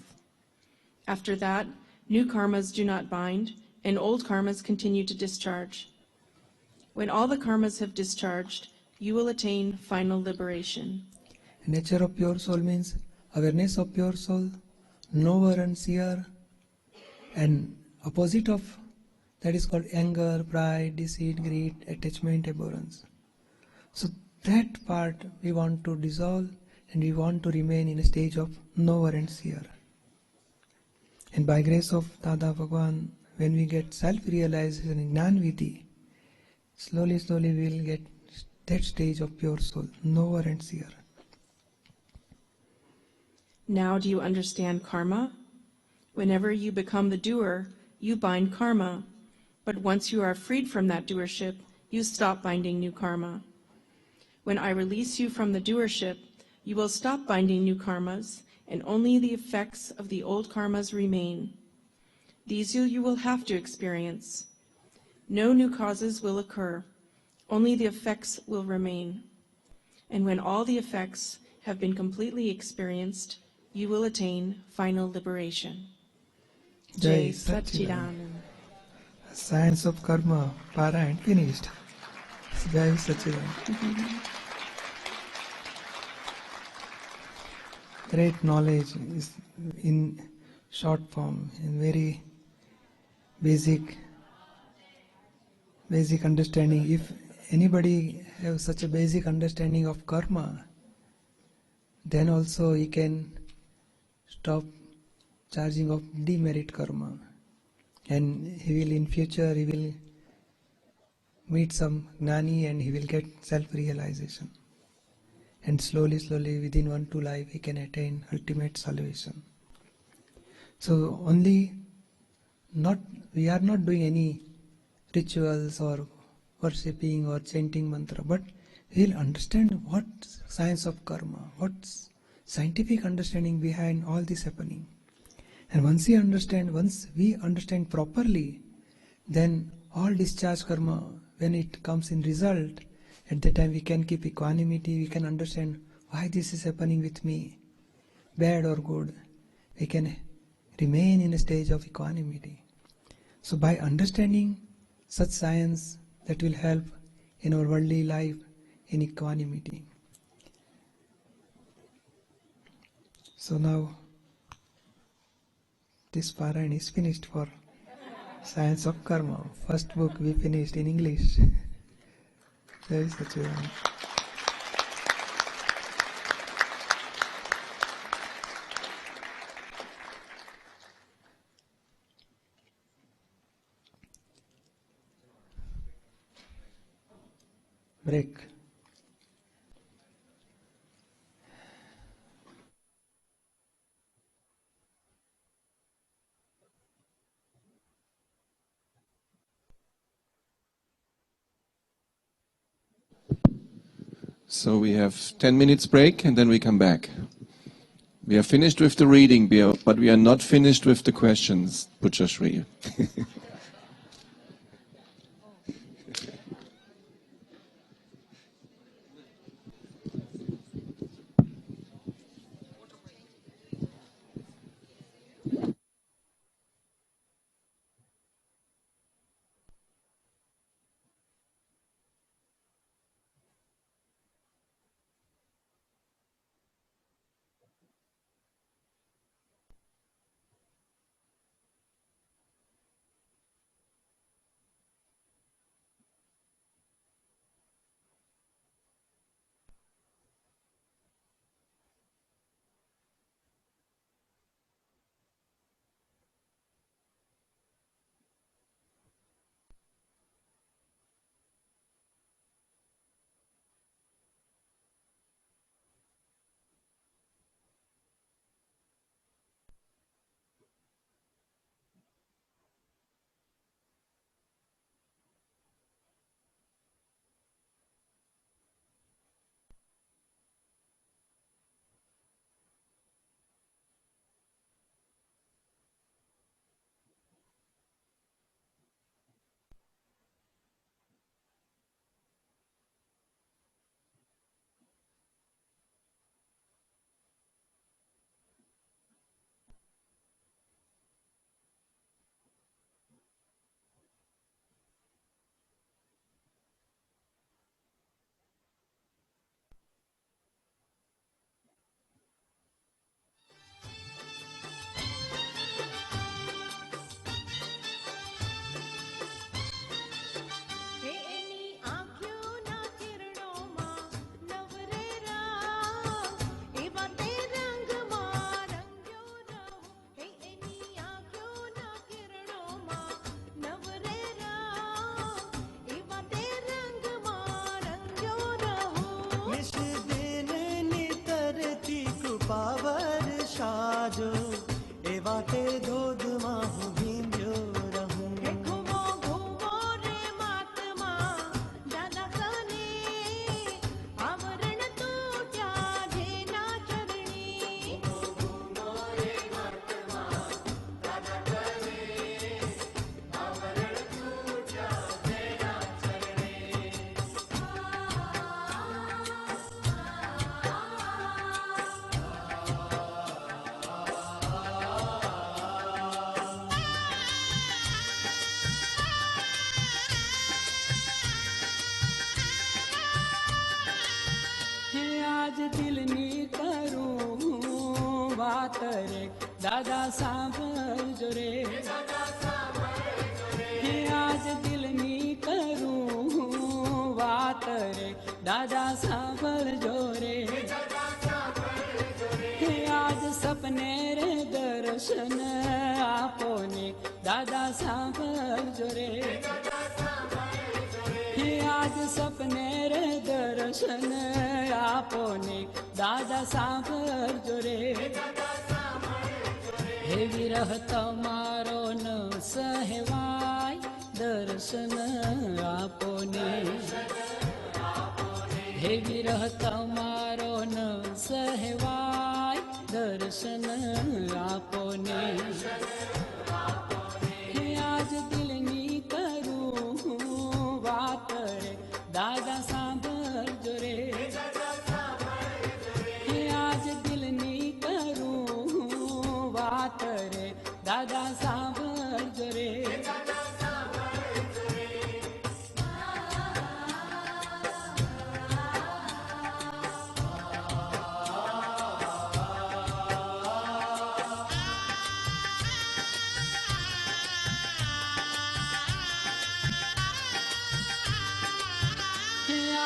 After that, new karmas do not bind, and old karmas continue to discharge. When all the karmas have discharged, you will attain final liberation. Nature of pure soul means awareness of pure soul, knower and seer, and opposite of that is called anger, pride, deceit, greed, attachment, abhorrence. So that part we want to dissolve and we want to remain in a stage of knower and seer. And by grace of Dada Bhagwan, when we get self-realization in Gnan Vidhi, slowly we will get that stage of pure soul, knower and seer. Now do you understand karma? Whenever you become the doer, you bind karma. But once you are freed from that doership, you stop binding new karma. When I release you from the doership, you will stop binding new karmas, and only the effects of the old karmas remain. These you will have to experience. No new causes will occur. Only the effects will remain. And when all the effects have been completely experienced, you will attain final liberation. Jai Satchidanand. Science of karma, Parayan finished. Jai Satchidanand. great knowledge is in short form, in very basic understanding. If anybody have such a basic understanding of karma, then also he can stop charging of demerit karma, and he will in future he will meet some gnani and he will get self-realization, and slowly within 1-2 life he can attain ultimate salvation. So only not we are not doing any rituals or worshipping or chanting mantra, but we'll understand what science of karma, what's scientific understanding behind all this happening. And once we understand properly, then all discharge karma, when it comes in result, at that time we can keep equanimity, we can understand why this is happening with me, bad or good. We can remain in a stage of equanimity. So by understanding such science, that will help in our worldly life in equanimity. So now this Parayan is finished for Science of Karma. First book we finished in English. Very such a break. So we have 10 minutes break and then we come back. We are finished with the reading, but we are not finished with the questions, Pujya. વાત રે દાદા સાંભળજો રે હે આજ દિલની કરું વાત રે દાદા સાંભળજો રે હે આજ સપને રે દર્શન આપો ને દાદા સાંભળજો રે હે આજ સપને રે દર્શન આપો ને દાદા સાંભળજો રે હે વિરહ તમારો ન સહેવાય દર્શન આપો ને હે વિરહ તમારો ન સહેવાય દર્શન આપો ને હે આજ દિલની કરું વાત રે દાદા સાંભળજો રે હે આજ દિલની કરું વાત રે દાદા સાંભળજો રે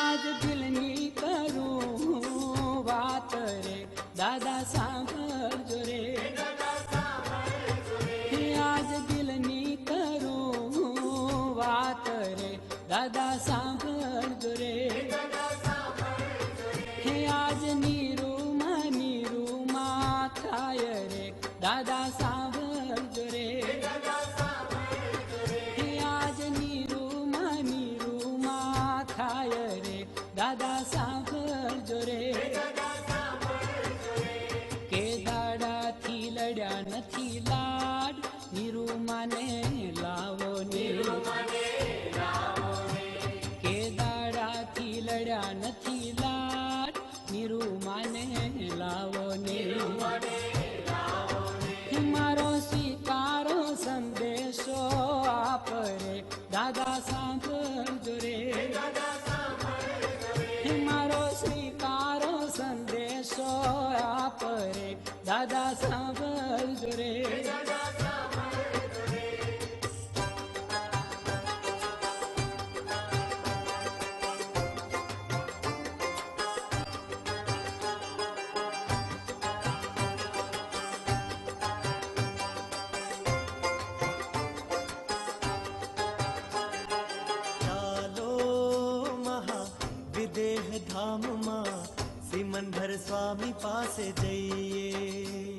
આજ દિલની કરું વાત રે દાદા સાંભળજો રે આજ દિલની કરું વાત રે દાદા સાંભળજો રે હે આજ નીરુમાં થાય રે દાદા સાંભળજો રે હે આજ નીરુમાં થાય રે દાદા સાંભળજો રે કે દાડાથી લડ્યા નથી લાડ નિરૂમાને લાવો ને કે દાડાથી લડ્યા નથી લાડ નિરૂમાને લાવો ને મારો સ્વીકારો સંદેશો આપ રે દાદા સાંભળજો રે મારો સ્વીકારો સંદેશો આપ રે દાદા સાંભળજો રે ધામમાં સિમંદર સ્વામી પાસે જઈએ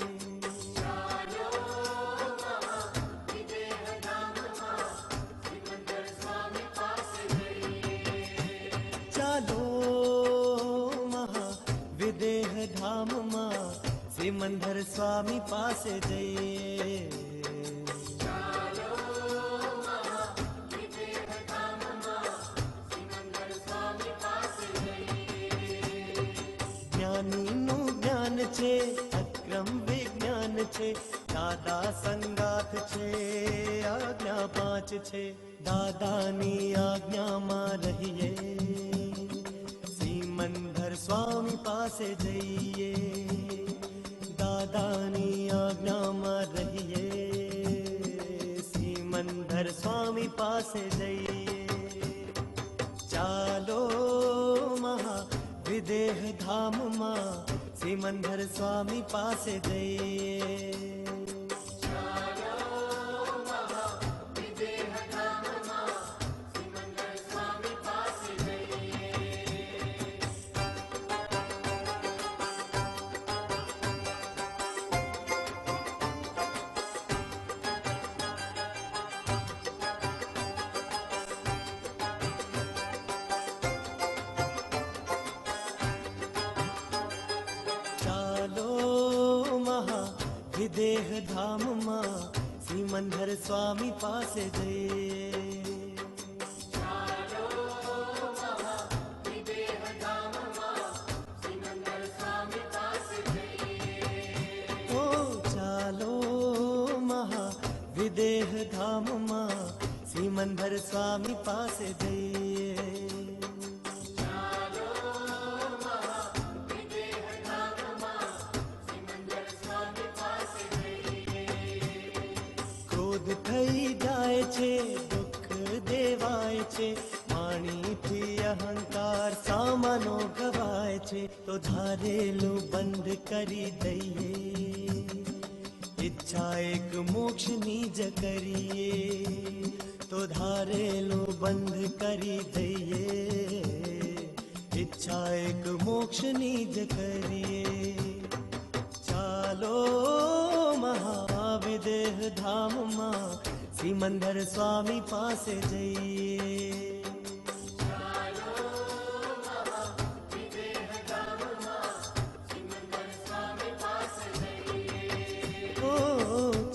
ચાલો મહાવિદેહ ધામમાં સિમંદર સ્વામી પાસે જઈએ જ્ઞાનીનું જ્ઞાન છે અક્રમ વિજ્ઞાન છે દાદા સંગાથ છે આજ્ઞા 5 છે દાદાની આજ્ઞામાં રહીએ સિમંદર સ્વામી પાસે જઈએ દાદાની આજ્ઞામાં રહીએ સિમંદર સ્વામી પાસે જઈએ ચાલો વિદેહ ધામમાં સિમંદર સ્વામી પાસે જઈએ વિદેહ ધામમાં સિમંદર સ્વામી પાસે જઈએ ઓ ચાલો મહાવિદેહ ધામમાં સિમંદર સ્વામી પાસે જઈએ ચાલો મહાવિદેહ ધામમાં સિમંદર સ્વામી પાસે અહંકાર સામાનો ગવાય છે તો ધારેલું બંધ કરી દઈએ ઈચ્છા એક મોક્ષની જ કરીએ તો ધારેલું બંધ કરી દઈએ ઈચ્છા એક મોક્ષની જ કરીએ ચાલો મહાવિદેહ ધામમાં સિમંદર સ્વામી પાસે જઈએ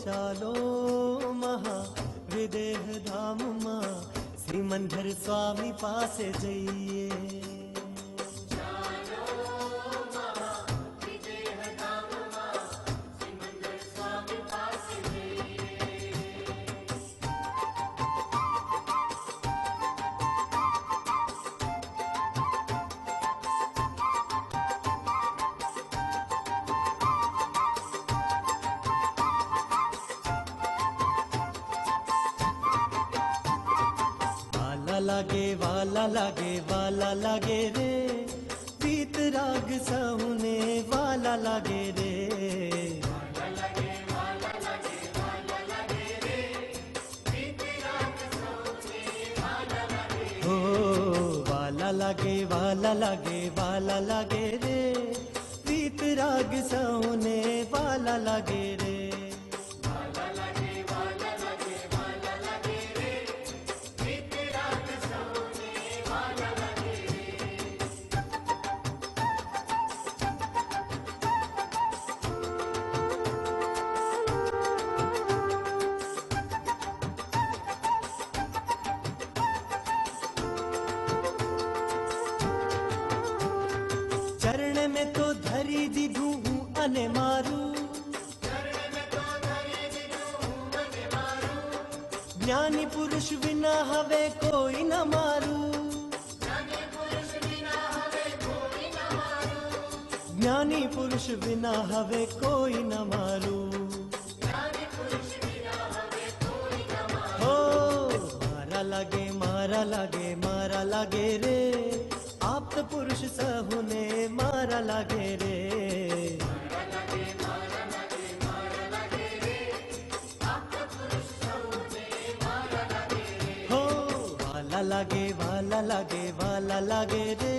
ચાલો મહાવિદેહ ધામમાં શ્રીમંદર સ્વામી પાસે જઈએ વાલા લાગે રે પીત રાગ સહુને વાલા લાગે રે હો વાલા લાગે રે પીત રાગ સહુને વાલા લાગે રે ચરણ મેં તો ધરી દીધું હું અને મારું જ્ઞાની પુરુષ વિના હવે કોઈ ન મારું જ્ઞાની પુરુષ વિના હવે કોઈ ન મારું હો મારા લાગે રે આપ્ત પુરુષ સહુને મારા લાગે રે હો વાલા લાગે રે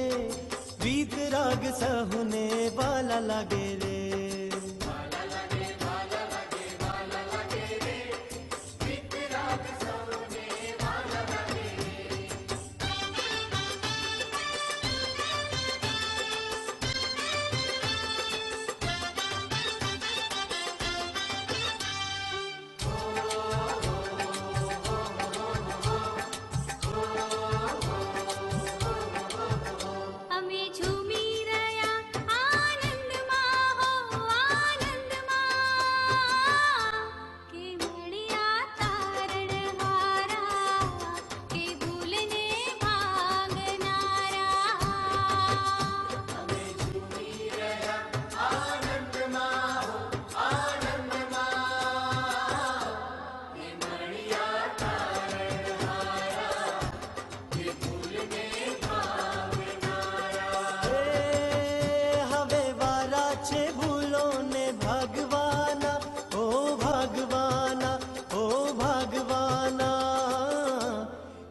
વીત રાગ સહુને વાલા લાગે રે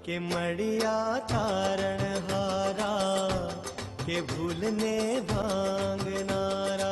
કે મળ્યા તારણ હારા કે ભૂલને ભાંગનારા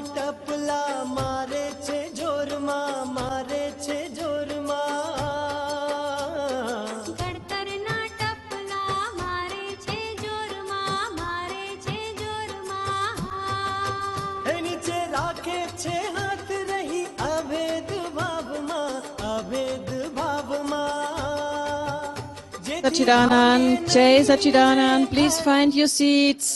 टप ટપલા મારે છે જોરમાં મારે છે જોરમાં ગણતરના ટપલા મારે છે જોરમાં મારે છે જોરમાં એ નીચે રાખે છે હાથ રહી અભેદ ભાવમાં અભેદ ભાવમાં Sachidanand, Jai Sachidanand, please find your seats.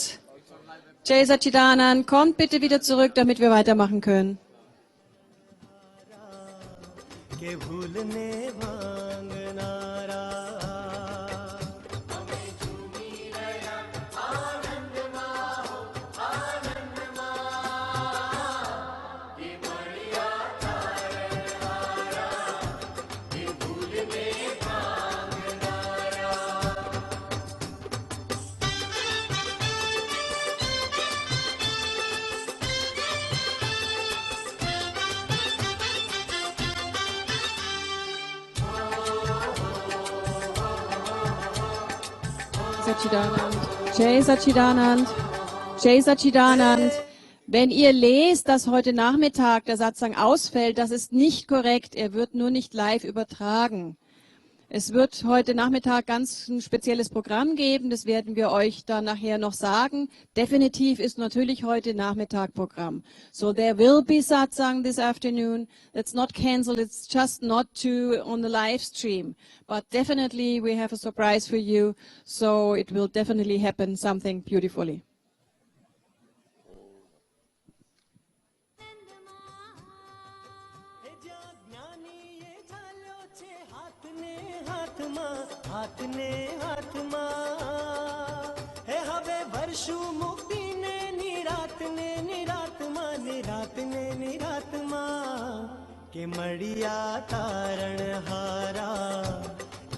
Jai Sachidanand, kommt bitte wieder zurück, damit wir weitermachen können. કે ભૂલને ભાંગનારા Sachidanand, Jai Sachidanand, Jai Sachidanand. Wenn ihr lest, dass heute Nachmittag der Satsang ausfällt, das ist nicht korrekt. Er wird nur nicht live übertragen. Es wird heute Nachmittag ganz ein spezielles Programm geben. Das werden wir euch dann nachher noch sagen. Definitiv ist natürlich heute Nachmittag Programm. So there will be Satsang this afternoon. It's not cancelled. It's just not on the live stream. But definitely we have a surprise for you. So it will definitely happen something beautifully. હાથને હાથમાં હે હવે વર્ષું મુક્તિને નિરાતને નિરાતમાં નિરાતને નિરાતમાં કે મળ્યા તારણ હારા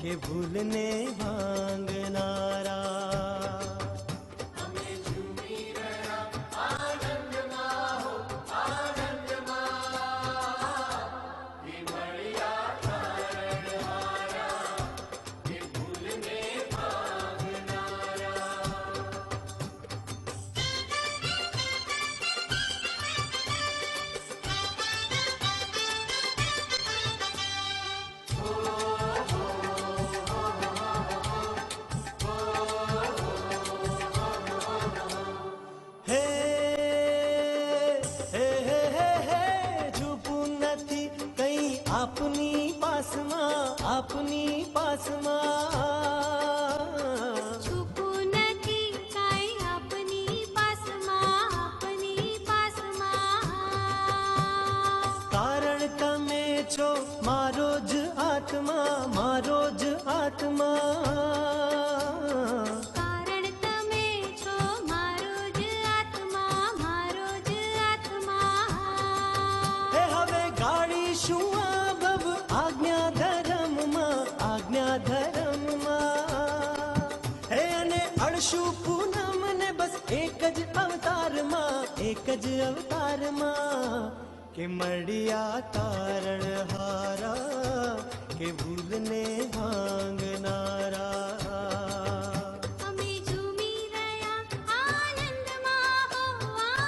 કે ભૂલને ભાંગનારા આપની પાસમાં છુપું નથી કાંઈ આપની પાસમાં કારણ તમે છો મારો જ આત્મા મારો જ આત્મા કારણ તમે છો મારો જ આત્મા હે હવે ગાડીશું આ બબ આજ્ઞા ધર્મમાં હે અને અડશું પૂનમ ને બસ એક જ અવતારમાં કે મળ્યા તારણ હારા કે ભૂલને ભાંગનારા અમે ઝૂમી રહ્યા આનંદમાં હોવા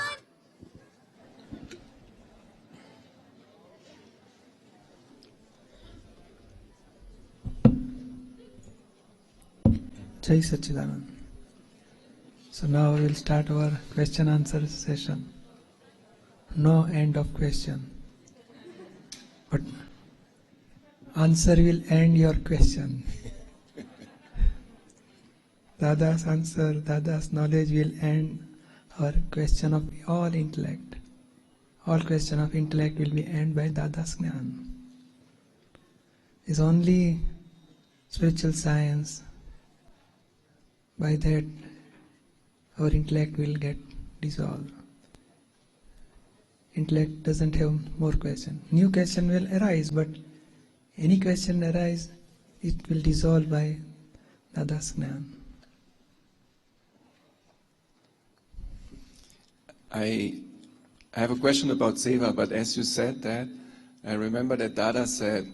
Jai Sachidanand. So now we will start our question answer session. No end of question. But answer will end your question. Dada's answer, Dada's knowledge will end our question of all intellect. All question of intellect will be end by Dada's Gnan. It's only spiritual science. By that, our intellect will get dissolved. Intellect doesn't have more question. New question will arise, but any question arise, it will dissolve by Dada's Gnan. I have a question about Seva, but as you said that, I remember that Dada said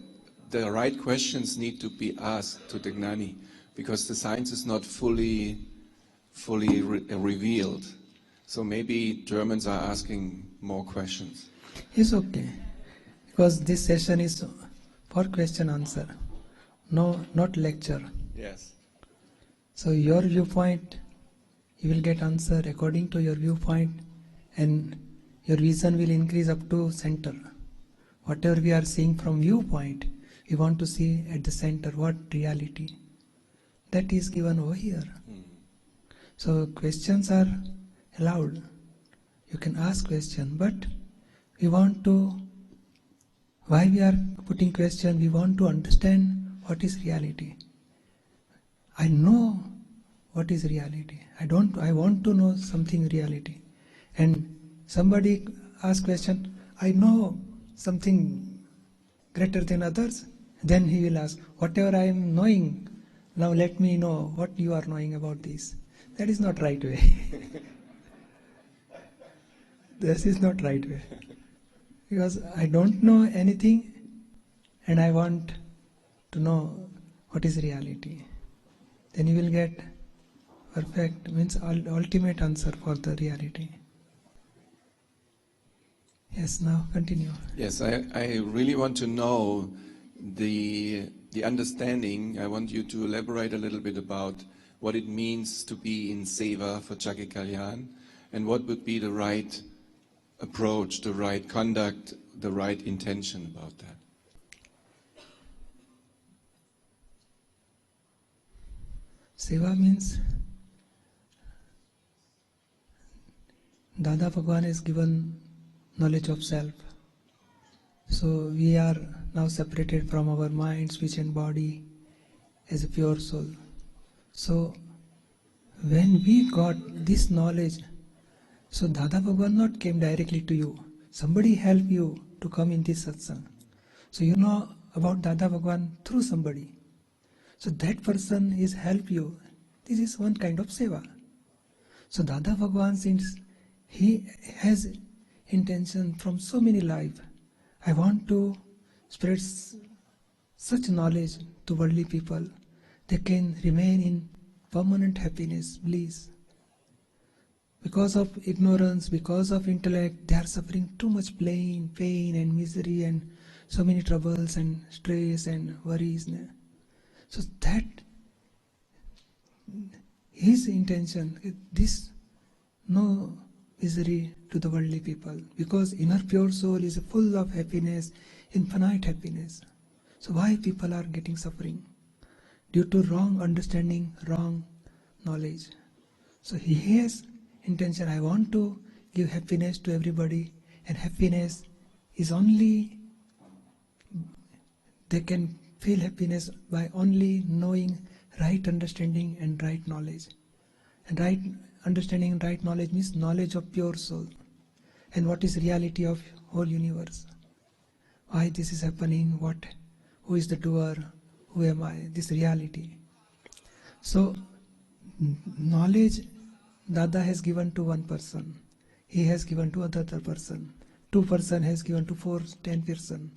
the right questions need to be asked to the Gnani, because the science is not fully revealed. So maybe Germans are asking more questions. It's okay. Because this session is for question answer. No, not lecture. Yes. So your viewpoint, you will get answer according to your viewpoint, and your vision will increase up to center. Whatever we are seeing from viewpoint, we want to see at the center what reality. That is given over here. So questions are allowed. You can ask question, but we want to, why we are putting question, we want to understand what is reality. I know what is reality. I want to know something reality. And somebody asks question, I know something greater than others. Then he will ask, whatever I am knowing, now let me know what you are knowing about this. That is not right way. This is not right way. Because I don't know anything and I want to know what is reality. Then you will get perfect, means ultimate answer for the reality. Yes, now continue. Yes, I really want to know the understanding. I want you to elaborate a little bit about what it means to be in seva for Jaggi Kalyan, and what would be the right approach, the right conduct, the right intention about that. Seva means Dada Bhagwan has given knowledge of self. So we are now separated from our mind, speech and body as a pure soul. So when we got this knowledge, so Dada Bhagwan not came directly to you. Somebody helped you to come in this satsang. So you know about Dada Bhagwan through somebody. So that person is help you. This is one kind of seva. So Dada Bhagwan, since he has intention from so many lives, I want to spread such knowledge to worldly people. They can remain in permanent happiness, bliss. Because of ignorance, because of intellect, they are suffering too much pain and misery and so many troubles and stress and worries. So that his intention, this no misery to the worldly people, because inner pure soul is full of happiness, infinite happiness. So why people are getting suffering? Due to wrong understanding, wrong knowledge. So he has intention, I want to give happiness to everybody, and happiness is only, they can feel happiness by only knowing right understanding and right knowledge. And right understanding and right knowledge means knowledge of pure soul. And what is reality of whole universe? Why this is happening? Who is the doer? Who am I? This reality. So knowledge Dada has given to one person. He has given to other person. 2 person has given to 10 person.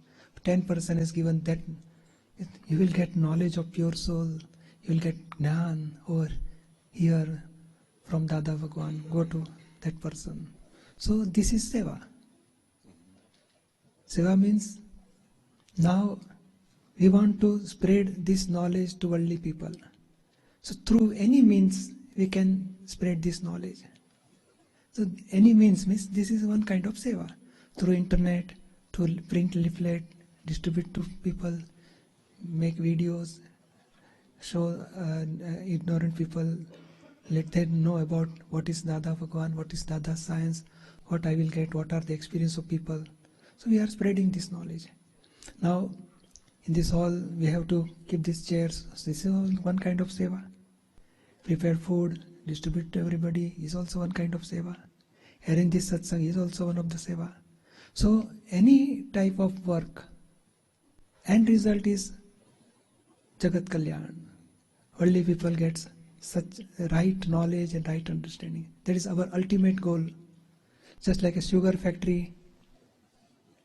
10 person has given that. You will get knowledge of pure soul. You will get Gnan over here from Dada Bhagwan. Go to that person. So this is seva. Seva means now we want to spread this knowledge to worldly people. So through any means we can spread this knowledge. So any means this is one kind of seva. Through internet, to print leaflet, distribute to people, make videos, show ignorant people, let them know about what is Dada Bhagwan, what is Dada science, what I will get, what are the experience of people. So we are spreading this knowledge. Now in this hall we have to keep these chairs. So this is all one kind of seva. Prepare food, distribute to everybody is also one kind of seva. Arrange this satsang is also one of the seva. So any type of work, end result is Jagat Kalyan. Worldly people gets such right knowledge and right understanding. That is our ultimate goal. Just like a sugar factory,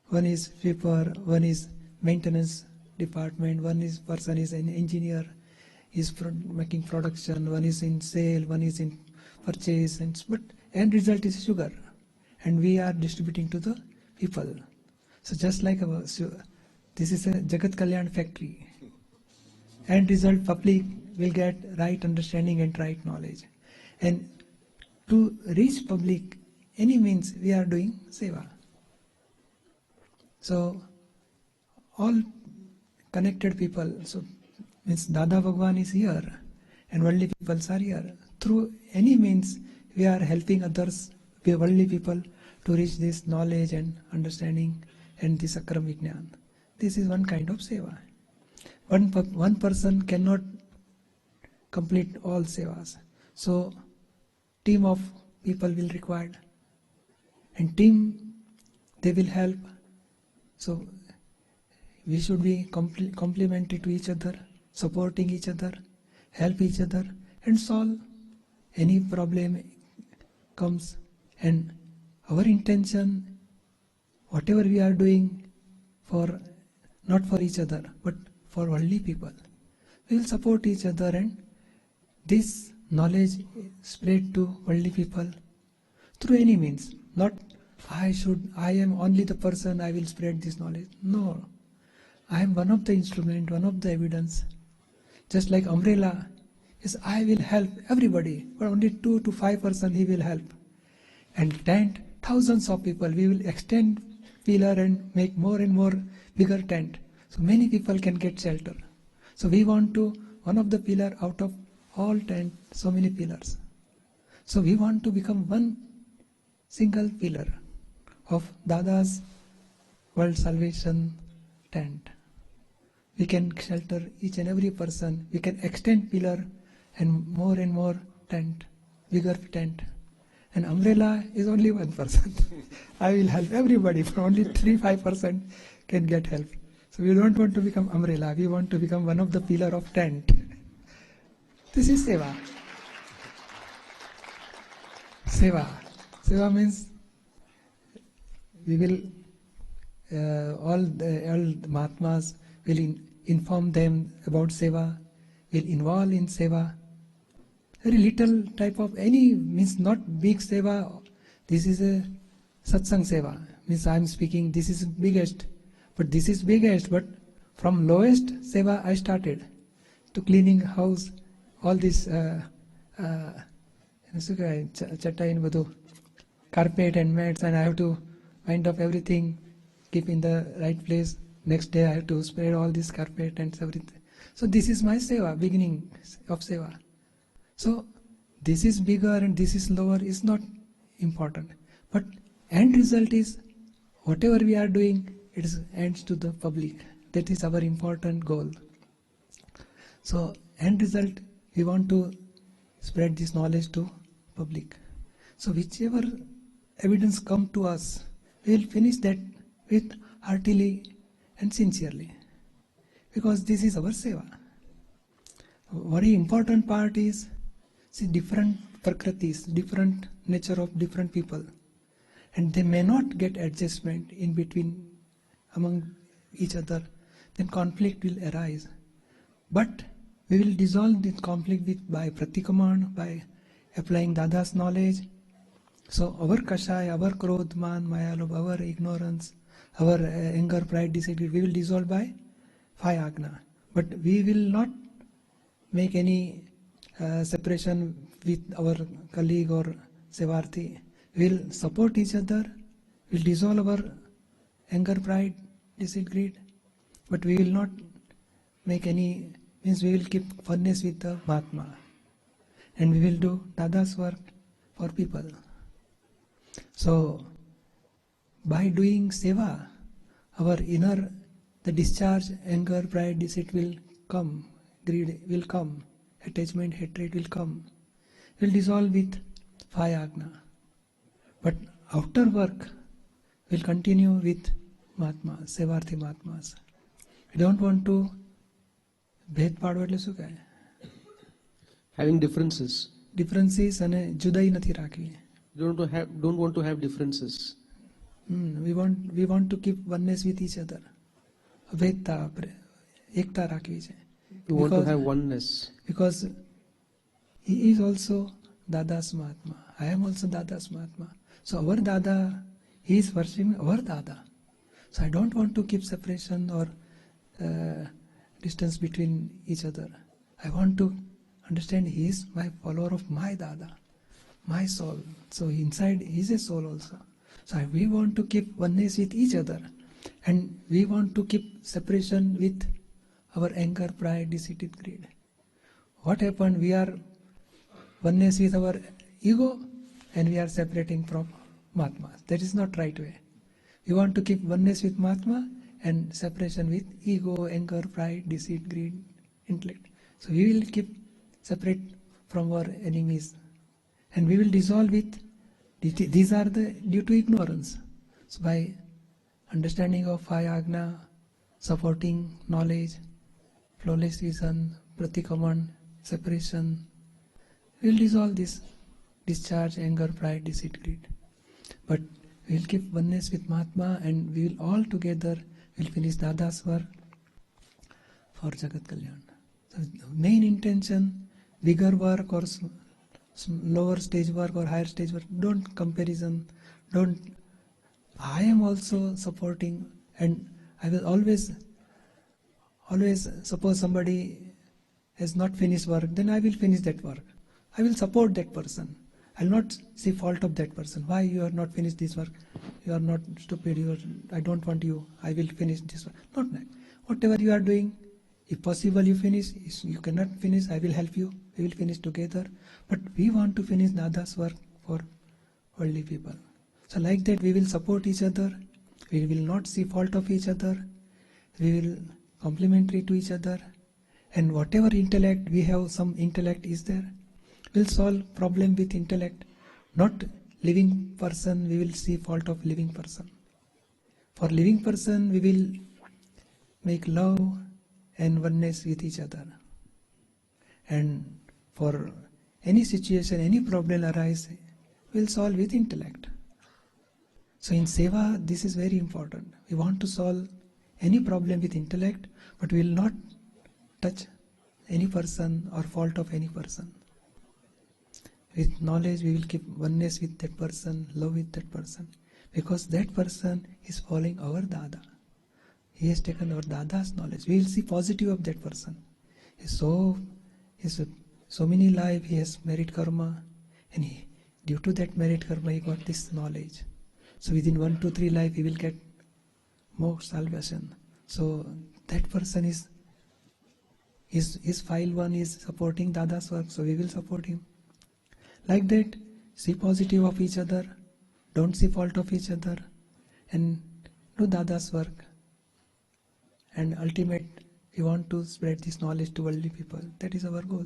one is sweeper, one is maintenance department, person is an engineer, is making production, one is in sale, one is in purchase, but end result is sugar, and we are distributing to the people. So just like this is a Jagat Kalyan factory. End result, public will get right understanding and right knowledge. And to reach public, any means we are doing seva. So all connected people, so means Dada Bhagwan is here and worldly people are here. Through any means we are helping others, worldly people, to reach this knowledge and understanding and this Akram Vijnan. This is one kind of seva. One person cannot complete all sevas. So team of people will required, and team, they will help. So we should be complementary to each other, supporting each other, help each other, and solve any problem comes. And our intention, whatever we are doing, for not for each other but for worldly people, we will support each other, and this knowledge spread to worldly people through any means. Not I am only the person, I will spread this knowledge. No, I am one of the instrument, one of the evidence. Just like umbrella is, I will help everybody, but only 2 to 5% he will help. And tent, thousands of people, we will extend pillar and make more and more bigger tent. So many people can get shelter. So we want to, one of the pillar out of all tent, so many pillars. So we want to become one single pillar of Dada's world salvation tent. We can shelter each and every person. We can extend pillar and more tent, bigger tent. And umbrella is only 1%. I will help everybody, but only 3-5% can get help. So we don't want to become umbrella. We want to become one of the pillar of tent. This is seva. Seva. Seva means we will all Mahatmas will inform them about seva, will involve in seva. Very little type of any means not big seva. This is a satsang seva. Means I am speaking, this is biggest. But this is biggest, but from lowest seva I started to cleaning house, all this carpet and mats, and I have to wind up everything, keep in the right place. Next day I have to spread all this carpet and everything. So this is my seva, beginning of seva. So this is bigger and this is lower is not important. But end result is whatever we are doing, it is ends to the public. That is our important goal. So end result, we want to spread this knowledge to public. So whichever evidence come to us, we will finish that with heartily and sincerely, because this is our seva. Very important part is, see, different prakritis, different nature of different people, and they may not get adjustment in between among each other, then conflict will arise. But we will dissolve this conflict by pratikaman, by applying Dada's knowledge. So our kashaya, our krodh, man, maya, lobh, our ignorance, our anger, pride, deceit, we will dissolve by 5 agna. But we will not make any separation with our colleague or sevarthi. We will support each other, we will dissolve our anger, pride, deceit, greed, but we will not make any, means we will keep oneness with the Mahatma, and we will do Dada's work for people. So by doing seva, our inner, the discharge, anger, pride, deceit will come, greed will come, attachment, hatred will come, will dissolve with 5 agna. But outer work will continue with Mahatmas, Sevarthi Mahatmas. We don't want to bhed પાડવો એટલે શું કહે? Having differences. Differences અને જુદાઈ નથી રાખવી. Don't want to have differences. We want to keep oneness with each other. અભેદતા, એકતા રાખવી છે. We want to have oneness. Because he is also Dada's Mahatma. I am also Dada's Mahatma. So our Dada he is worshipping our Dada. So I don't want to keep separation or distance between each other. I want to understand he is my follower of my Dada, my soul. So inside he is a soul also. So we want to keep oneness with each other, and we want to keep separation with our anger, pride, deceit, greed. What happened? We are oneness with our ego, and we are separating from Mahatma. That is not right way. We want to keep oneness with Mahatma and separation with ego, anger, pride, deceit, greed, intellect. So we will keep separate from our enemies, and we will dissolve with. These are the due to ignorance. So by understanding of five agna, supporting knowledge, flawless vision, pratikaman, separation, we will dissolve this discharge, anger, pride, deceit, greed. But we will keep oneness with Mahatma, and we will all together will finish Dada's work for Jagat Kalyan. So main intention, bigger work or lower stage work or higher stage work, don't comparison, don't. I am also supporting, and I will always suppose somebody has not finished work, then I will finish that work. I will support that person. I will not see fault of that person. Why you are not finished this work? You are not stupid. I don't want you. I will finish this work. Not that. Whatever you are doing, if possible you finish. If you cannot finish, I will help you. We will finish together. But we want to finish Dada's work for worldly people. So like that we will support each other. We will not see fault of each other. We will complementary to each other. And whatever intellect, we have some intellect is there. We'll solve problem with intellect. Not living person, we will see fault of living person. For living person, we will make love and oneness with each other. And for any situation, any problem arise, we'll solve with intellect. So in Seva, this is very important. We want to solve any problem with intellect, but we will not touch any person or fault of any person. With knowledge, we will keep oneness with that person, love with that person, because that person is following our Dada. He has taken our Dada's knowledge. We will see positive of that person. He's so many life, he has merit karma, and due to that merit karma, he got this knowledge. So within 1 to 3 life, he will get more salvation. So that person is his file 1 is supporting Dada's work, so we will support him. Like that, see positive of each other, don't see fault of each other, and do Dada's work. And ultimate, we want to spread this knowledge to worldly people. That is our goal.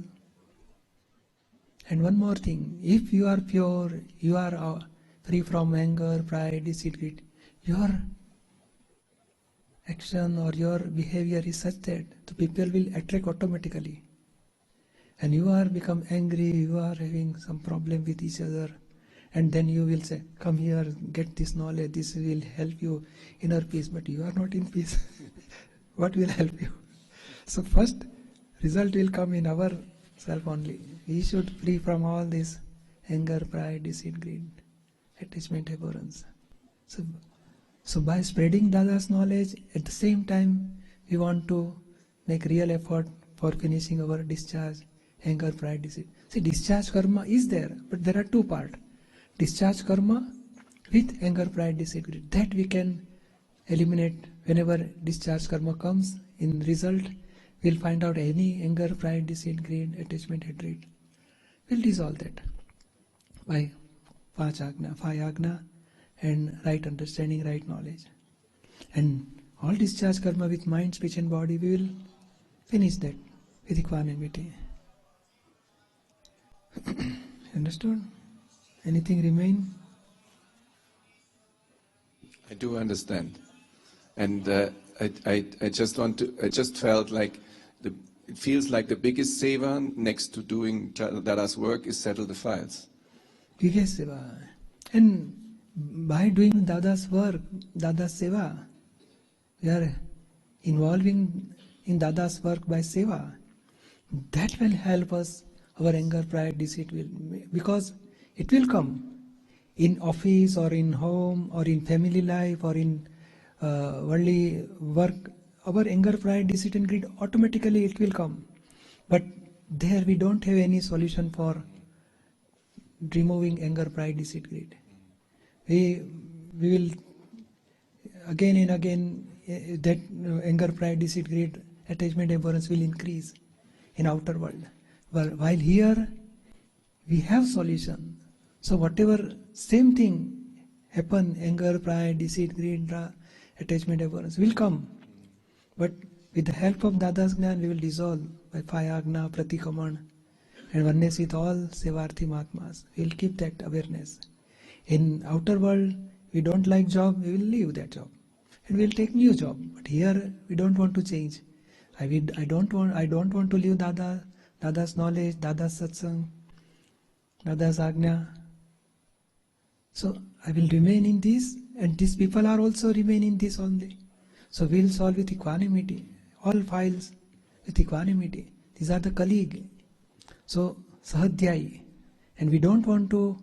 And one more thing, if you are pure, you are free from anger, pride, deceit, greed, your action or your behavior is such that the people will attract automatically. And you are become angry, you are having some problem with each other, and then you will say, come here, get this knowledge, this will help you inner peace, but you are not in peace. What will help you? So first result will come in our self only. We should free from all this anger, pride, deceit, greed, attachment, abhorrence. So by spreading Dada's knowledge, at the same time we want to make real effort for finishing our discharge, anger, pride, deceit. See, discharge karma is there, but there are 2 parts. Discharge karma with anger, pride, deceit, greed. That we can eliminate whenever discharge karma comes. In result, we'll find out any anger, pride, deceit, greed, attachment, hatred. We'll dissolve that by 5 agna, and right understanding, right knowledge. And all discharge karma with mind, speech and body, we will finish that with equanimity. Understood? Anything remain? I do understand. And I just felt like it feels like the biggest seva next to doing Dada's work is settle the files. Biggest seva. And by doing Dada's work, Dada's seva, we are involving in Dada's work by seva. That will help us, our anger, pride, deceit will, because it will come. in office or in home or in family life or in worldly work, our anger, pride, deceit and greed, automatically it will come. But there we don't have any solution for removing anger, pride, deceit, greed. We will again and again that anger, pride, deceit, greed, attachment, abhorrence will increase in outer world. While here we have solution. So whatever same thing happen, anger, pride, deceit, greed, attachment, abhorrence will come. But with the help of Dada's Gnan, we will dissolve by Payagna, Pratikaman, and oneness with all Sevarthi Mahatmas. We will keep that awareness. In outer world, we don't like job, we will leave that job. And we will take new job. But here, we don't want to change. I don't want to leave Dada's knowledge, Dada's satsang, Dada's Agnya. So I will remain in this, and these people are also remain in this only. So we will solve with equanimity. All files with equanimity. These are the colleague. So Sahadhyai. And we don't want to,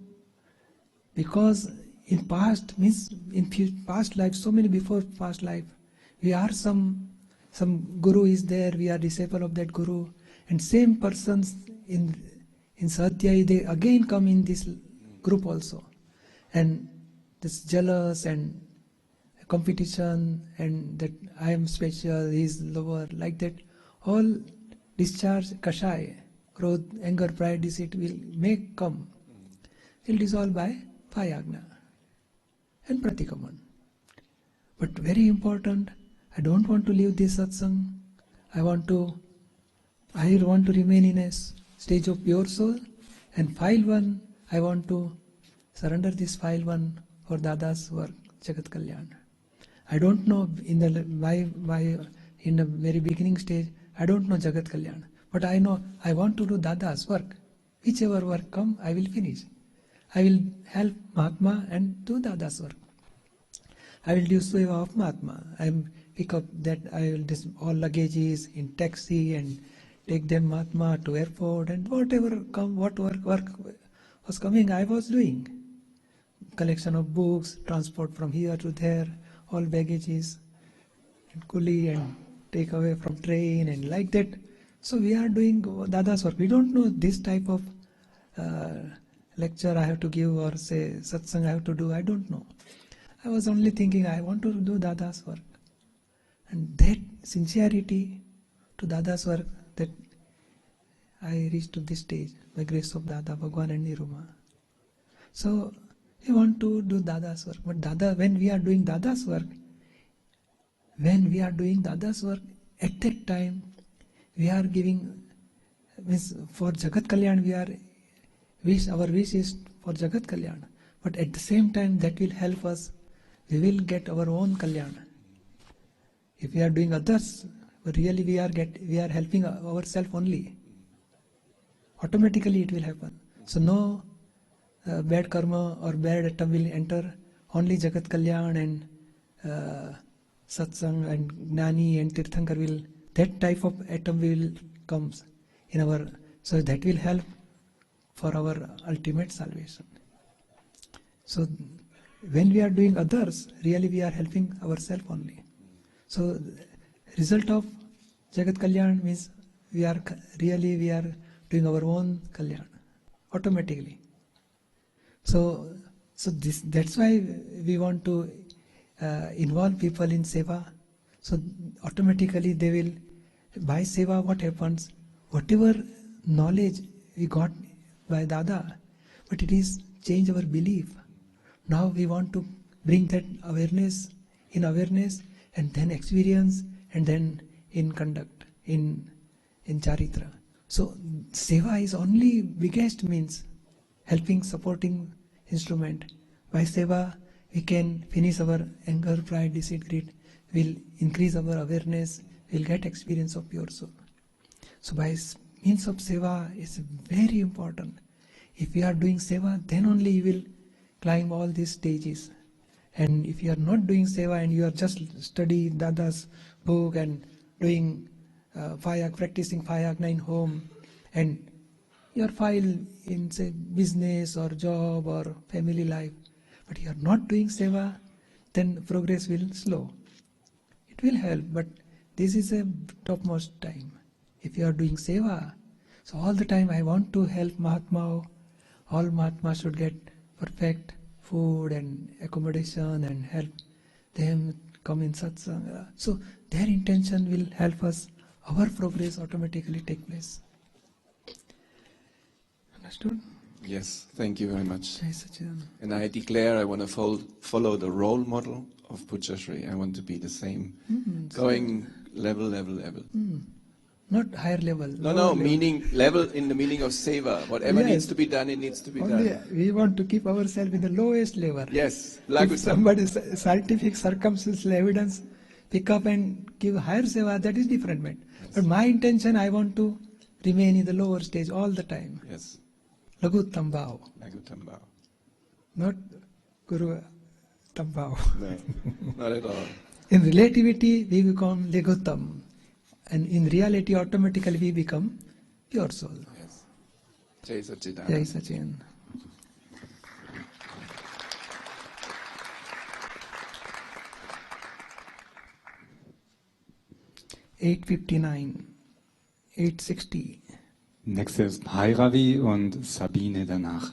because in past means in past life, so many before past life, we are some guru is there, we are disciple of that guru, and same persons in Sahadhyai, they again come in this group also. And this jealous and competition and that I am special, he is lower, like that, all discharge, kashai, growth, anger, pride, deceit will dissolve by Payagna and Pratikaman. But very important, I don't want to leave this satsang. I want to remain in a stage of pure soul. And file 1, I want to surrender this file 1 for Dada's work, Jagat Kalyan. I don't know in the very beginning stage, I don't know Jagat Kalyan. But I know I want to do Dada's work. Whichever work come, I will finish. I will help Mahatma and do Dada's work. I will do Seva of Mahatma. I pick up that I will all luggages in taxi and take them Mahatma to airport, and whatever what work was coming, I was doing. Collection of books, transport from here to there, all baggages, and coolie and take away from train and like that. So we are doing Dada's work. We don't know this type of lecture I have to give or say satsang I have to do. I don't know. I was only thinking I want to do Dada's work. And that sincerity to Dada's work, that I reached to this stage by grace of Dada, Bhagwan and Niruma. So we want to do Dada's work. But when we are doing Dada's work, at that time we are giving, means for Jagat Kalyan our wish is for Jagat Kalyan. But at the same time that will help us, we will get our own Kalyan. If we are doing others, really we are helping ourselves only. Automatically it will happen. So no bad karma or bad atom will enter. Only Jagat Kalyan and Satsang and Gnani and Tirthankar will, that type of atom will comes in our, so that will help for our ultimate salvation. So when we are doing others, really we are helping ourselves only. So result of Jagat Kalyan means we are doing our own Kalyan automatically. So that's why we want to involve people in seva. So automatically they will, by seva what happens, whatever knowledge we got by Dada, but it is change our belief. Now we want to bring that awareness, and then experience, and then in conduct, in charitra. So seva is only biggest means, helping, supporting instrument. By seva we can finish our anger, pride, deceit, greed, will increase our awareness, will get experience of pure soul. So by means of seva is very important. If you are doing seva, then only you will climb all these stages. And if you are not doing seva and you are just studying Dada's book and doing practicing Payagna in home, and your file in say business or job or family life, But you are not doing seva, then progress will slow. It will help, but this is a topmost time. If you are doing seva, so all the time I want to help Mahatma, all Mahatma should get perfect food and accommodation and help them come in satsang. So their intention will help us, our progress automatically take place. Understood? Yes, thank you very much. Jai Sachidananda. And I declare I want to follow the role model of Pujya Shri. I want to be the same, going level. Not higher level. No, lower level. meaning level in the meaning of seva. Whatever Yes. needs to be done, it needs to be Only done. we want to keep ourselves in the lowest level. Yes, If Lagutam. somebody's scientific circumstantial evidence pick up and give higher seva, that is different matter. But my intention, I want to remain in the lower stage all the time. Yes, Laguttam bhav, Lagutam Bhava. not Guru Tambhav. No, not at all. In relativity, we become Laguttam. And in reality, automatically we become pure soul. Yes. Jai Sachidananda. Jai Sachin. (859), 860. Nächste ist Bhairavi und Sabine danach.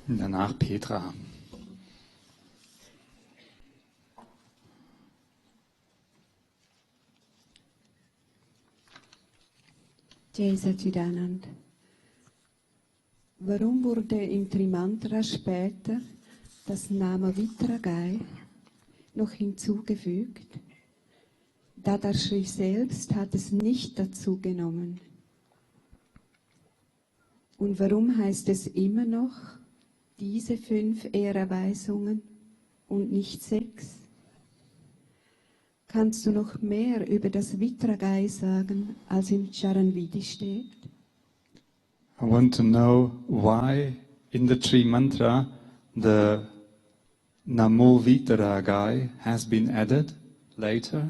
Danach Petra. Jai Sachidanand. Warum wurde im Trimantra später das Name Vitragai noch hinzugefügt? Dadashri selbst hat es nicht dazu genommen. Und warum heißt es immer noch diese 5 Ehrerweisungen und nicht 6? Kannst du noch mehr über das Vitragai sagen, als im Charanvidi steht? I want to know why in the Tri Mantra the Namo Vitaragai has been added later.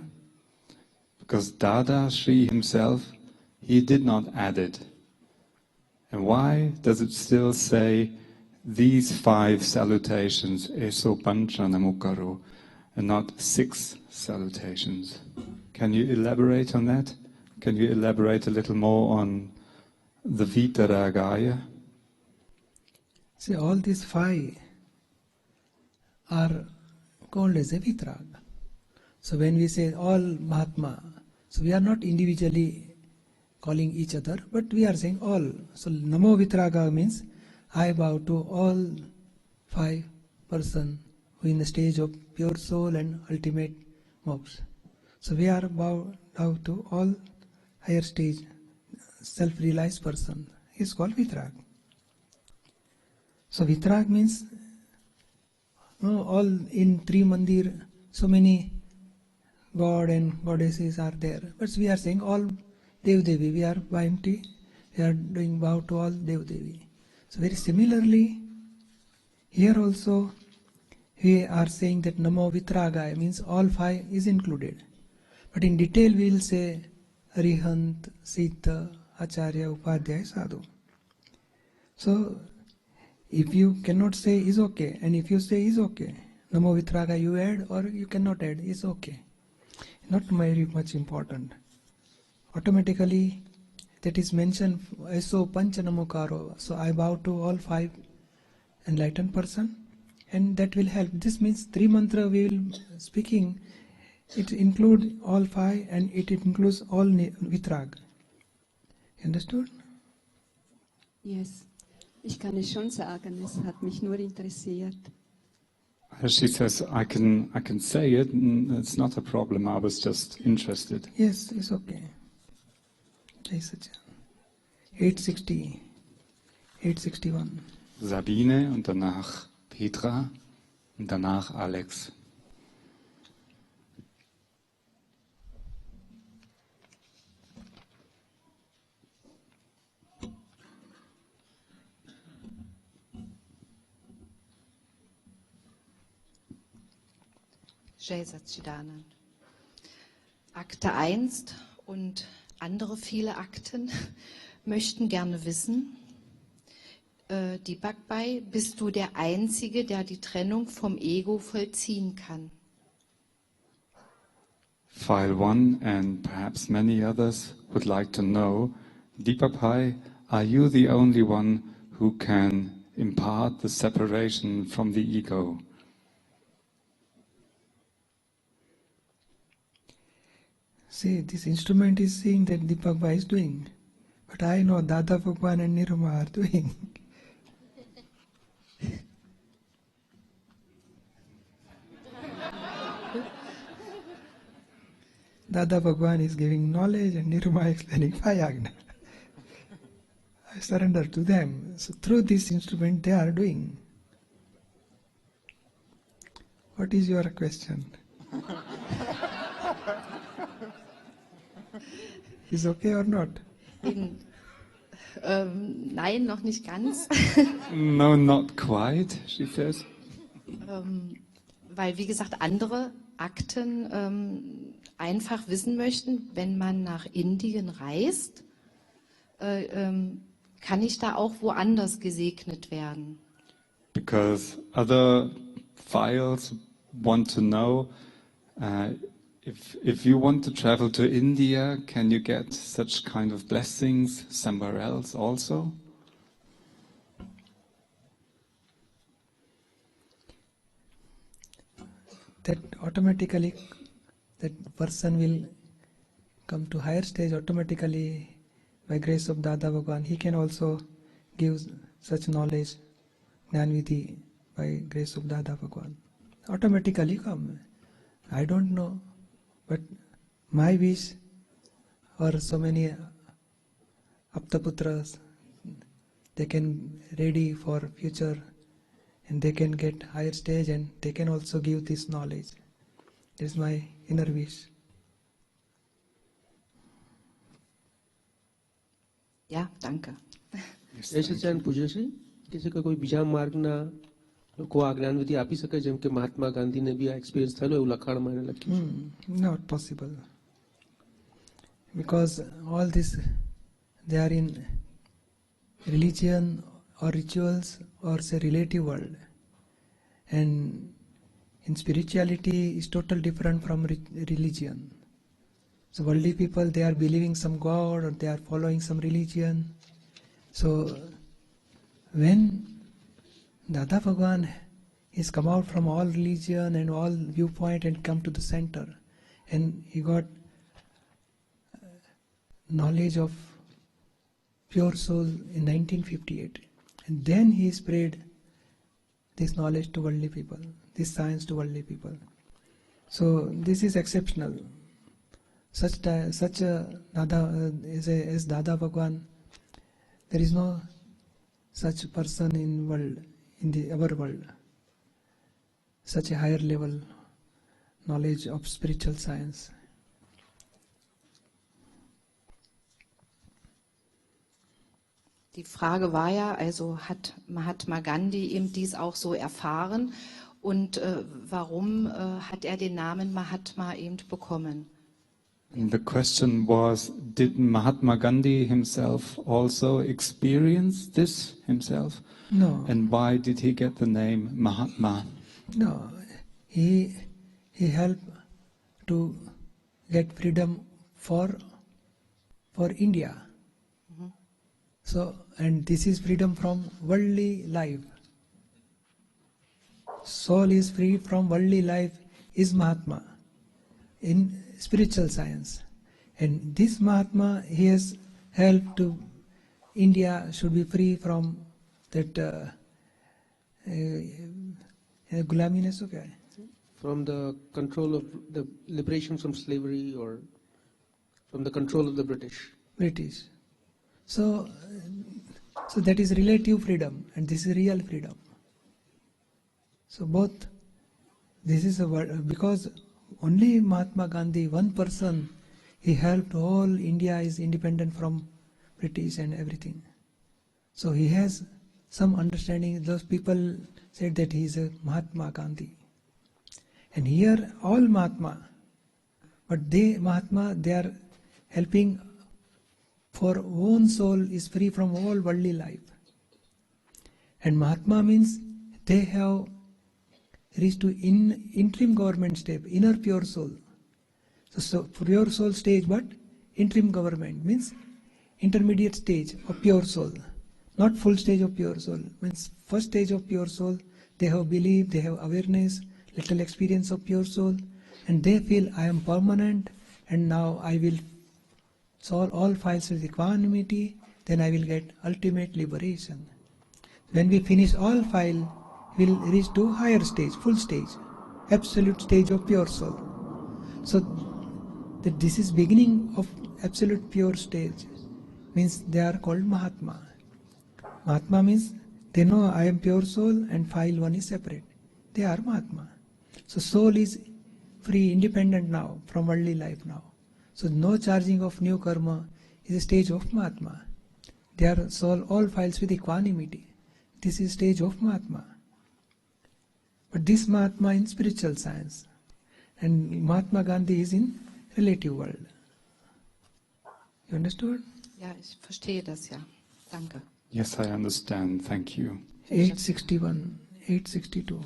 Because Dada Shri himself, he did not add it. And why does it still say these 5 salutations, Eso Pancha Namukaro, and not 6 salutations? Can you elaborate on that? Can you elaborate a little more on the Vitaragaya? See, all these 5 are called as a Vitraga. So when we say all Mahatma, so we are not individually calling each other, but we are saying all. So Namo Vitraga means I bow to all 5 persons who in the stage of pure soul and ultimate moksha. So we are bowed down to all higher stage self-realized person. He is called Vitrag. So Vitrag means all in Tri Mandir, so many God and goddesses are there. But we are saying all Dev Devi, we are YMT, we are doing bow to all Dev Devi. So very similarly, here also we are saying that Namo Vitragaya means all 5 is included. But in detail we will say Arihant, Sita, Acharya, Upadhyaya, Sadhu. So if you cannot say is okay, and if you say is okay, Namo Vitraga you add or you cannot add, is okay. Not very much important. Automatically that is mentioned, Eso Panchanamukaro. So I bow to all 5 enlightened person, and that will help. This means 3 mantra we will speaking, it includes all 5 and it includes all Vitrag. Understood? Yes. Ich kann es schon sagen, es hat mich nur interessiert. She says, I can say it, it's not a problem, I was just interested. Yes, it's okay. Jai Sachin. 860, 861. Sabine und danach Petra und danach Alex. Jai Sachidanand. Akte 1 und andere viele Akten möchten gerne wissen, Deepakbhai, bist du der Einzige, der die Trennung vom Ego vollziehen kann? File 1 and perhaps many others would like to know, Deepakbhai, are you the only one who can impart the separation from the ego? See, this instrument is seeing that Deepakbhai is doing, but I know Dada Bhagwan and Niruma are doing. Dada Bhagwan is giving knowledge and Niruma explaining Vayagna. I surrender to them. So through this instrument they are doing. What is your question? Is okay or not? Nein, noch nicht ganz. No, not quite, she says. Weil, wie gesagt, andere Akten einfach wissen möchten, wenn man nach Indien reist, kann ich da auch woanders gesegnet werden? Because other files want to know if you want to travel to India, can you get such kind of blessings somewhere else also? That automatically, that person will come to higher stage automatically by grace of Dada Bhagwan. He can also give such knowledge, Gnanvidhi, by grace of Dada Bhagwan. Automatically come. I don't know, but my wish, or so many Aptaputras, they can ready for future and they can get higher stage and they can also give this knowledge. This is my inner wish. Ja, danke. ऐसे चैन पूज्य श्री किसी का कोई બીજા માર્ગના લોકો આ જ્ઞાનવિધિ આપી શકે જેમ કે મહાત્મા ગાંધીને બી આ એક્સપિરિયન્સ થયેલો એવું લખાણમાં એને લખ્યું છે? Not possible. Because all this, they are in religion or rituals or say relative world. And in spirituality is totally different from religion. So worldly people, they are believing some God or they are following some religion. So when Dada Bhagwan is come out from all religion and all viewpoint and come to the center, and he got knowledge of pure soul in 1958, and then he spread this knowledge to worldly people, this science to worldly people. So this is exceptional. Such a Dada as Dada Bhagwan, there is no such person in world, in our world, such a higher level knowledge of spiritual science. Die Frage war ja, also hat Mahatma Gandhi eben dies auch so erfahren und warum hat er den Namen Mahatma eben bekommen? And the question was, did Mahatma Gandhi himself also experience this himself? No. And why did he get the name Mahatma? No, he helped to get freedom for India. So, and this is freedom from worldly life. Soul is free from worldly life is Mahatma in spiritual science. And this Mahatma, he has helped to India should be free from that gulami ne so kya hai? From the control of the liberation from slavery or from the control of the British. So that is relative freedom and this is real freedom. So both, this is a word, because only Mahatma Gandhi, one person, he helped all India is independent from British and everything. So he has some understanding. Those people said that he is a Mahatma Gandhi. And here all Mahatma, but they are helping for own soul is free from all worldly life. And Mahatma means they have reached to interim government step, inner pure soul. So pure soul stage, but interim government means intermediate stage of pure soul, not full stage of pure soul. Means first stage of pure soul, they have belief, they have awareness, little experience of pure soul, and they feel I am permanent, and now I will solve all files with equanimity, then I will get ultimate liberation. When we finish all file, we will reach to higher stage, full stage, absolute stage of pure soul. So that this is beginning of absolute pure stage, means they are called Mahatma. Mahatma means they know I am pure soul and file one is separate. They are Mahatma. So soul is free, independent now from worldly life now. So no charging of new karma is a stage of Mahatma. They are soul all files with equanimity. This is stage of Mahatma. But this Mahatma in spiritual science, and Mahatma Gandhi is in relative world. You understood? Ja, ich verstehe das ja. Danke. Yes, I understand. Thank you. 861, 862.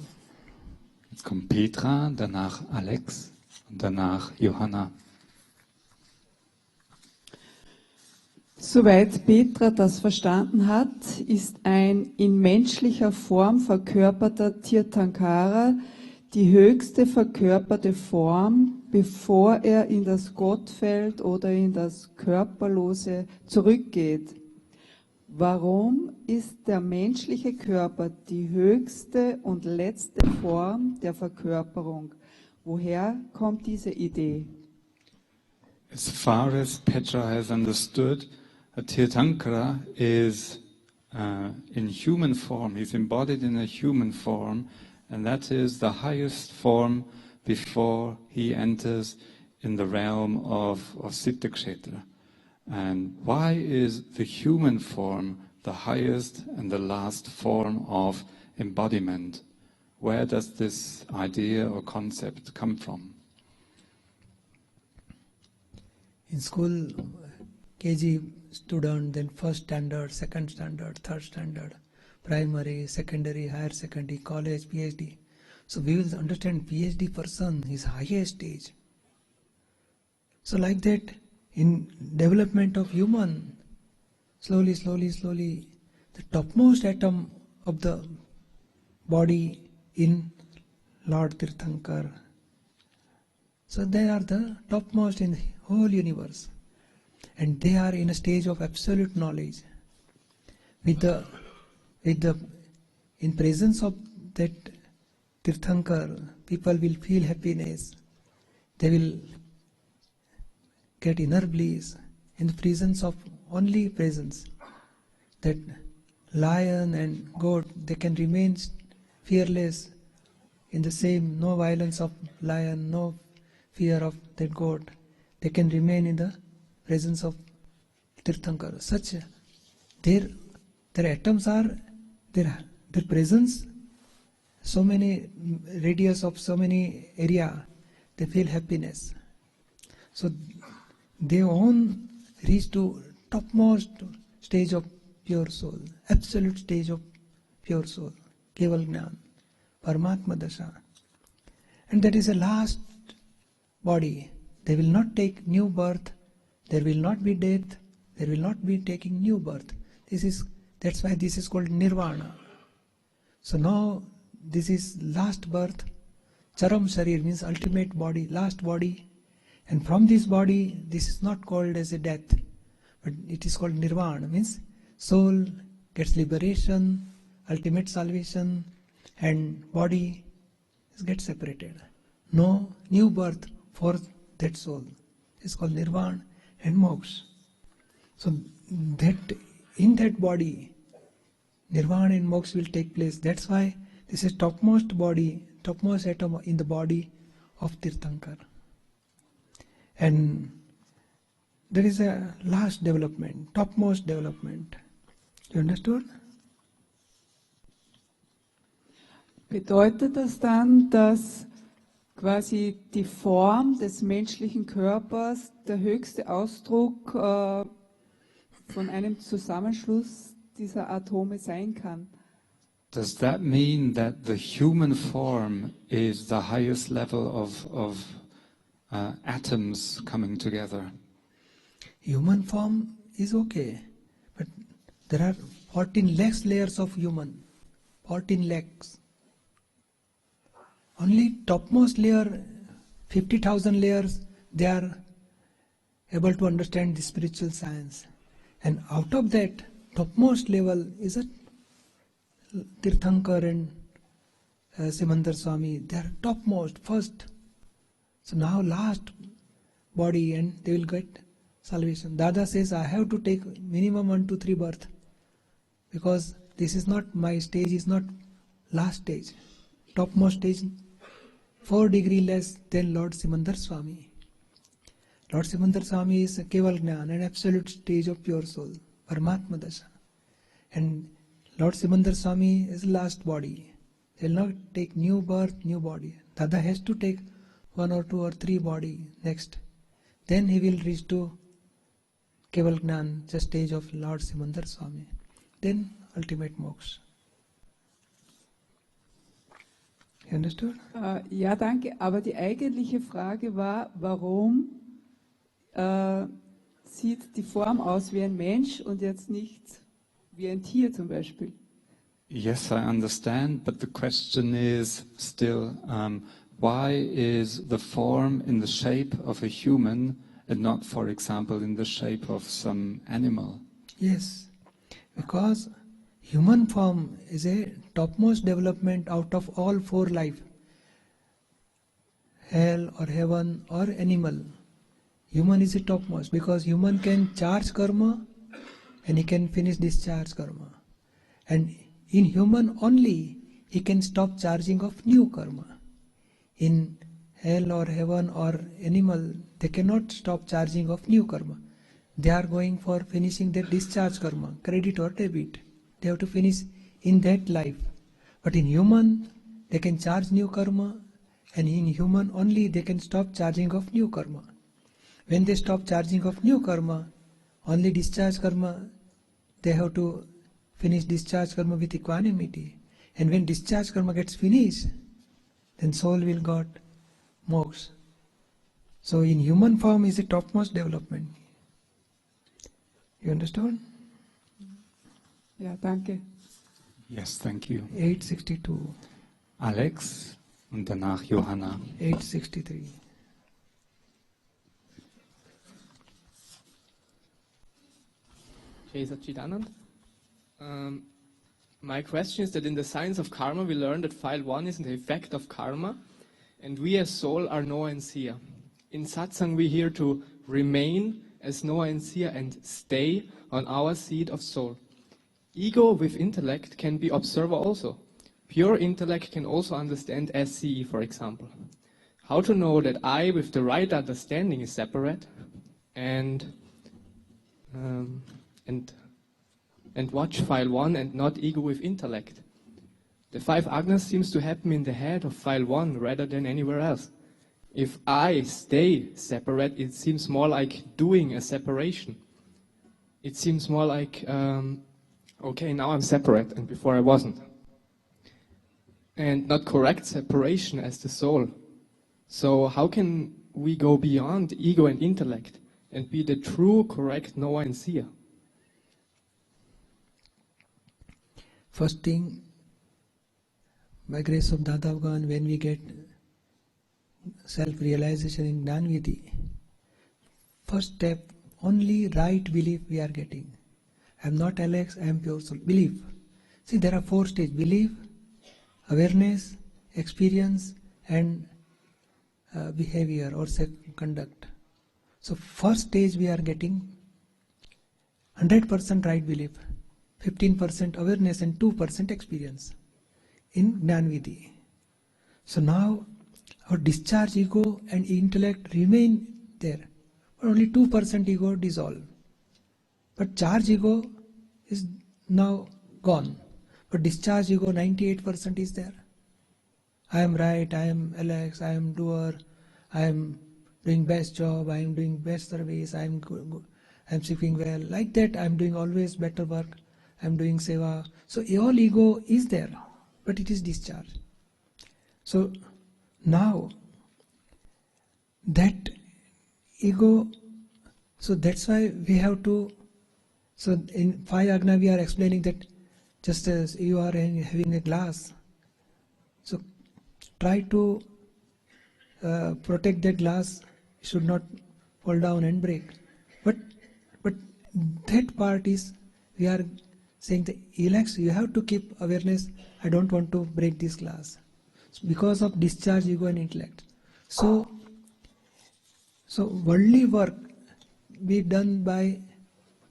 Jetzt kommt Petra, danach Alex und danach Johanna. Soweit Petra das verstanden hat, ist ein in menschlicher Form verkörperter Tirthankara die höchste verkörperte Form, bevor er in das Gottfeld oder in das Körperlose zurückgeht. Warum ist der menschliche Körper die höchste und letzte Form der Verkörperung? Woher kommt diese Idee? As far as Petra has understood, a Tirthankara is in human form. He's embodied in a human form, and that is the highest form before he enters in the realm of Siddhakshetra. And why is the human form the highest and the last form of embodiment? Where does this idea or concept come from? In school, KG student, then first standard, second standard, third standard, primary, secondary, higher secondary, college, PhD. So we will understand PhD person is highest stage. So like that, in development of human, slowly, the topmost atom of the body in Lord Tirthankar. So they are the topmost in the whole universe. And they are in a stage of absolute knowledge. In presence of that Tirthankar, people will feel happiness. They will get inner bliss in the presence of only presence. That lion and goat, they can remain fearless in the same, no violence of lion, no fear of that goat. They can remain in the presence of Tirthankar. Such their atoms are their presence, so many radius of so many area, they feel happiness. So they own reach to topmost stage of pure soul, absolute stage of pure soul, Keval Gnan, Paramatma Dasha. And that is the last body. They will not take new birth, there will not be death, there will not be taking new birth. That's why this is called Nirvana. So now this is last birth. Charam Sharir means ultimate body, last body. And from this body, this is not called as a death, but it is called Nirvana, means soul gets liberation, ultimate salvation, and body gets separated. No new birth for that soul. It's called Nirvana and Moksha. So that in that body, Nirvana and Moksha will take place. That's why this is topmost body, topmost atom in the body of Tirthankar. And there is a last development, topmost development. You understood? Bedeutet das dann, dass quasi die Form des menschlichen Körpers der höchste Ausdruck von einem Zusammenschluss dieser Atome sein kann? Does that mean that the human form is the highest level of atoms coming together? Human form is okay, but there are 14 lakhs layers of human. 14 lakhs. Only topmost layer, 50,000 layers, they are able to understand the spiritual science. And out of that, topmost level is a Tirthankar and Simandar Swami. They are topmost, first. So now last body and they will get salvation. Dada says, I have to take minimum 1 to 3 birth. Because this is not, my stage is not last stage. Topmost stage, 4 degrees less than Lord Simandar Swami. Lord Simandar Swami is a Keval Gnan, an absolute stage of pure soul, Paramatma Dasha. And Lord Simandar Swami is last body. He will not take new birth, new body. Dada has to take 1 or 2 or 3 body next. Then he will reach to Keval Gnan, the stage of Lord Simandar Swami. Then ultimate moksha. You understood? Ja, danke. Aber die eigentliche Frage war, warum sieht die Form aus wie ein Mensch und jetzt nicht wie ein Tier zum Beispiel? Yes, I understand, but the question is still, why is the form in the shape of a human and not, for example, in the shape of some animal? Yes, because human form is a topmost development out of all 4 life. Hell or heaven or animal. Human is the topmost because human can charge karma and he can finish discharge karma. And in human only he can stop charging of new karma. In hell or heaven or animal, they cannot stop charging of new karma. They are going for finishing their discharge karma, credit or debit. They have to finish in that life. But in human, they can charge new karma, and in human only they can stop charging of new karma. When they stop charging of new karma, only discharge karma, they have to finish discharge karma with equanimity. And when discharge karma gets finished, then soul will got moksha. So in human form is the topmost development. You understood? Ja, danke. Yes, thank you. 862. Alex und danach Johanna. 863. Jai Satchidanand. My question is that in the science of karma, we learn that file 1 is an effect of karma, and we as soul are knower and seer. In satsang, we hear to remain as knower and seer and stay on our seat of soul. Ego with intellect can be observer also. Pure intellect can also understand as see, for example. How to know that I with the right understanding is separate and watch file 1 and not ego with intellect. The 5 agnas seems to happen in the head of file 1 rather than anywhere else. If I stay separate, it seems more like doing a separation. It seems more like, okay, now I'm separate, and before I wasn't. And not correct separation as the soul. So how can we go beyond ego and intellect and be the true, correct knower and seer? First thing, by grace of Dada Bhagavan, when we get self-realization in Gnanvidhi, first step, only right belief we are getting. I am not Alex, I am pure soul. Belief. See, there are 4 stages. Belief, awareness, experience, and behavior or conduct. So first stage we are getting 100% right belief, 15% awareness and 2% experience in Gnanvidhi. So now our discharge ego and intellect remain there, but only 2% ego dissolve. But charge ego is now gone, but discharge ego 98% is there. I am right, I am Alex, I am doer, I am doing best job, I am doing best service, I am sleeping well. Like that, I am doing always better work, I am doing seva. So all ego is there. but it is discharge. So now that ego, so that's why we have to, so in 5 Agna we are explaining that just as you are having a glass, so try to protect that glass, should not fall down and break. But that part is, we are saying the relax, you have to keep awareness, I don't want to break this glass. So because of discharge, ego and intellect. So worldly work be done by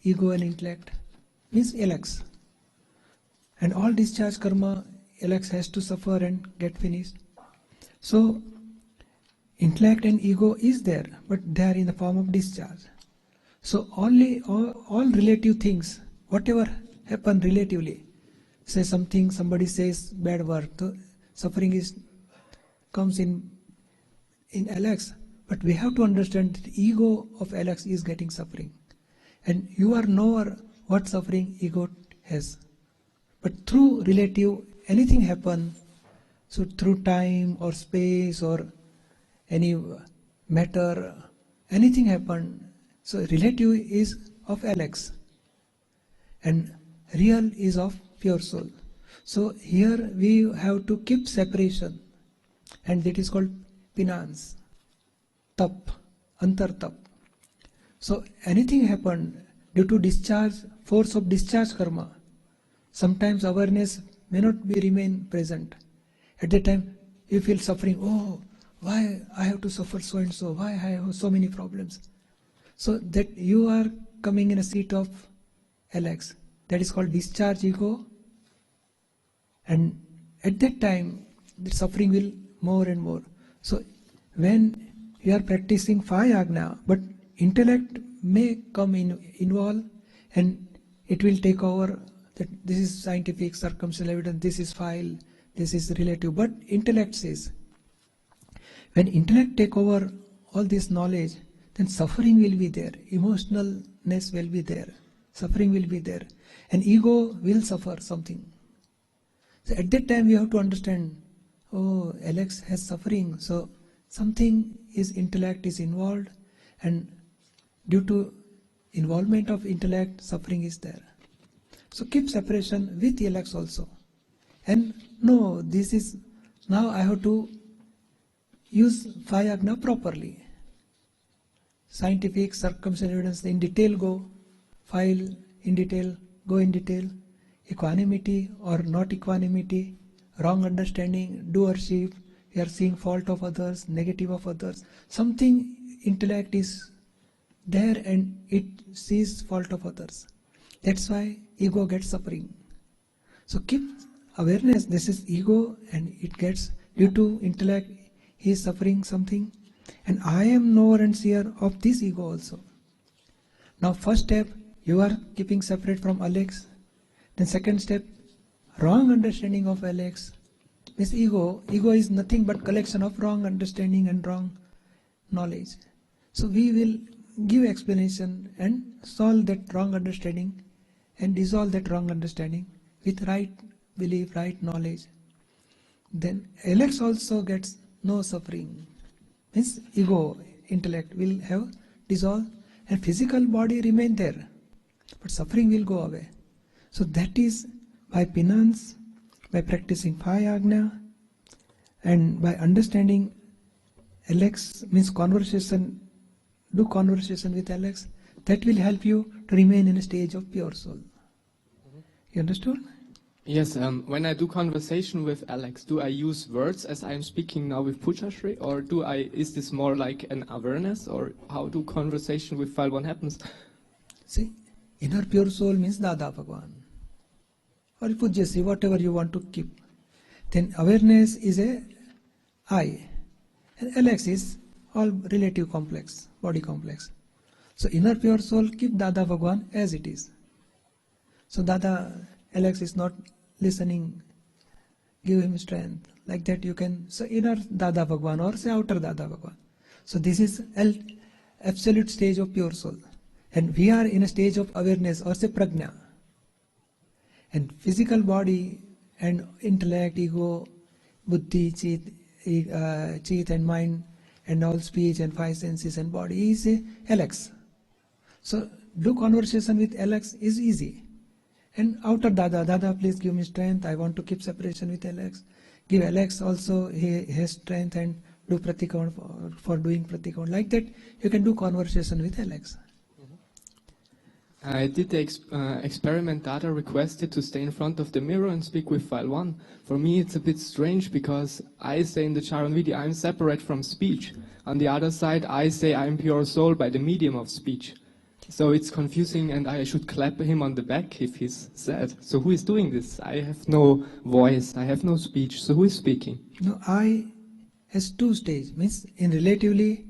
ego and intellect means Alex. And all discharge karma, Alex has to suffer and get finished. So intellect and ego is there, but they are in the form of discharge. So only all relative things, whatever happen relatively, say something, somebody says bad word, so suffering comes in Alex. But we have to understand that the ego of Alex is getting suffering. And you are knower what suffering ego has. But through relative, anything happen, so through time or space or any matter, anything happen, so relative is of Alex and real is of pure soul. So here we have to keep separation, and that is called penance, tap, antar tap. So anything happened due to discharge, force of discharge karma, sometimes awareness may not remain present. At that time you feel suffering, oh, why I have to suffer so and so, why I have so many problems. So that you are coming in a seat of Alex, that is called discharge ego, and at that time the suffering will more and more. So when you are practicing 5 Agna, but intellect may come involved, and it will take over, that this is scientific, circumstantial evidence, this is file, this is relative, but intellect says. When intellect take over all this knowledge, then suffering will be there, emotionalness will be there, suffering will be there, and ego will suffer something. So at that time you have to understand, oh, Alex has suffering, so something is intellect is involved, and due to involvement of intellect, suffering is there. So keep separation with Alex also. And no, this is, now I have to use 5 Agna properly. Scientific, circumstantial evidence, in detail go, file in detail, go in detail, equanimity or not equanimity, wrong understanding, doership, we are seeing fault of others, negative of others, something intellect is there and it sees fault of others. That's why ego gets suffering. So keep awareness, this is ego and it gets, due to intellect, he is suffering something, and I am knower and seer of this ego also. Now first step, you are keeping separate from Alex. Then second step, wrong understanding of Alex. This ego is nothing but collection of wrong understanding and wrong knowledge. So we will give explanation and solve that wrong understanding and dissolve that wrong understanding with right belief, right knowledge. Then Alex also gets no suffering. Means ego, intellect will have dissolved and physical body remain there, but suffering will go away. So that is by penance, by practicing 5 Agna, and by understanding Alex means conversation, do conversation with Alex, that will help you to remain in a stage of pure soul. You understood? Yes, when I do conversation with Alex, do I use words as I'm speaking now with Pujashri, or is this more like an awareness, or how do conversation with File 1 happens? See, inner pure soul means Dada Bhagwan, or Pujyasi, whatever you want to keep. Then awareness is a I, and Alex is all relative complex, body complex. So inner pure soul, keep Dada Bhagwan as it is. So Alex is not listening, give him strength. Like that you can say inner Dada Bhagwan or say outer Dada Bhagwan. So this is absolute stage of pure soul. And we are in a stage of awareness or say prajna. And physical body and intellect, ego, buddhi, chit and mind, and all speech and five senses and body is Alex. So do conversation with Alex is easy. And outer Dada, please give me strength. I want to keep separation with Alex. Give Alex also his strength and do pratikon for doing pratikon. Like that, you can do conversation with Alex. I did the experiment. Dada requested to stay in front of the mirror and speak with file 1. For me, it's a bit strange because I say in the Charan Vidya, I'm separate from speech. On the other side, I say I'm pure soul by the medium of speech. So it's confusing, and I should clap him on the back if he's sad. So who is doing this? I have no voice, I have no speech. So who is speaking? No, I has two stages. Means in relatively,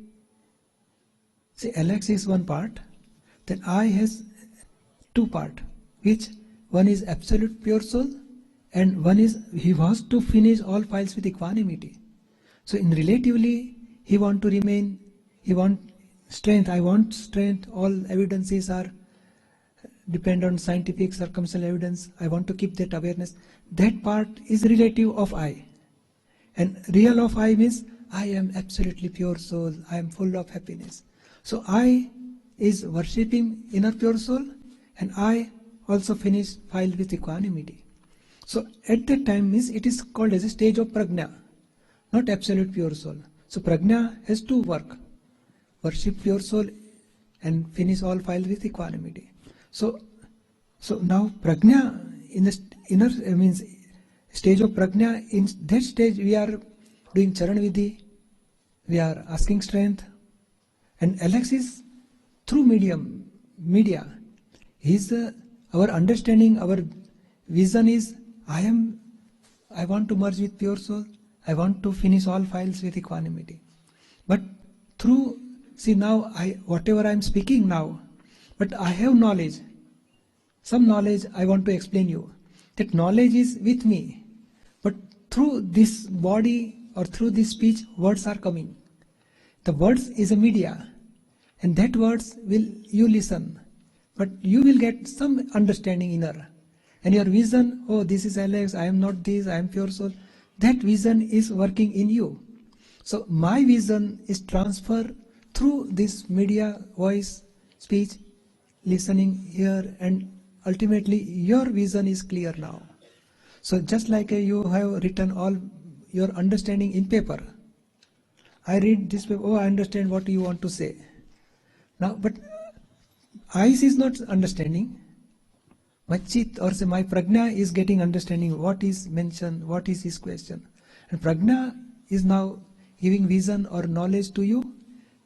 see, Alex is one part, then I has two part, which one is absolute pure soul, and one is he wants to finish all files with equanimity. So in relatively, he want to remain, he want strength, I want strength, all evidences are depend on scientific circumstantial evidence, I want to keep that awareness. That part is relative of I. And real of I means I am absolutely pure soul, I am full of happiness. So I is worshipping inner pure soul, and I also finish file with equanimity. So at that time means it is called as a stage of prajna, not absolute pure soul. So prajna has to work. Worship pure soul and finish all files with equanimity. So now prajna in the inner means stage of prajna, in that stage we are doing charan vidhi, we are asking strength, and Alex is through media. He's our understanding, our vision is I want to merge with pure soul, I want to finish all files with equanimity. But through, see now, whatever I am speaking now, but I have knowledge. Some knowledge I want to explain you. That knowledge is with me. But through this body or through this speech, words are coming. The words is a media. And that words will you listen. But you will get some understanding inner. And your vision, oh, this is Alex, I am not this, I am pure soul. That vision is working in you. So my vision is transferred through this media, voice, speech, listening here, and ultimately your vision is clear now. So just like you have written all your understanding in paper. I read this paper, oh, I understand what you want to say. Now, but eyes is not understanding. My chit or say my prajna is getting understanding what is mentioned, what is his question. And prajna is now giving vision or knowledge to you.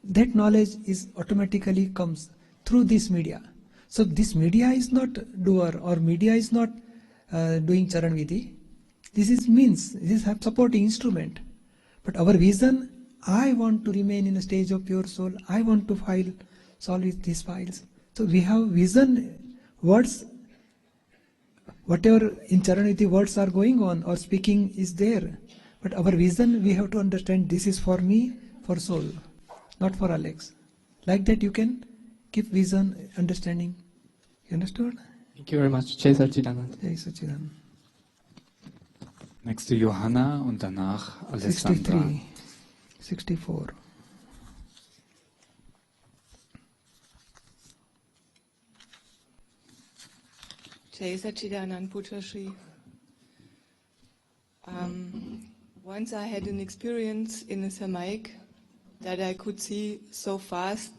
That knowledge is automatically comes through this media. So this media is not doer or media is not doing charan vidhi. This is means, this is a supporting instrument. But our vision, I want to remain in a stage of pure soul. I want to solve with these files. So we have vision, words, whatever in charan vidhi words are going on or speaking is there. But our vision, we have to understand this is for me, for soul, not for Alex. Like that you can keep vision, understanding. You understood? Thank you very much. Jai Sachidanand. Jai Sachidanand. Next to Johanna und danach Alessandra. 63, 64. Jai Sachidanand Putrashri. Once I had an experience in a Samaik that I could see so fast,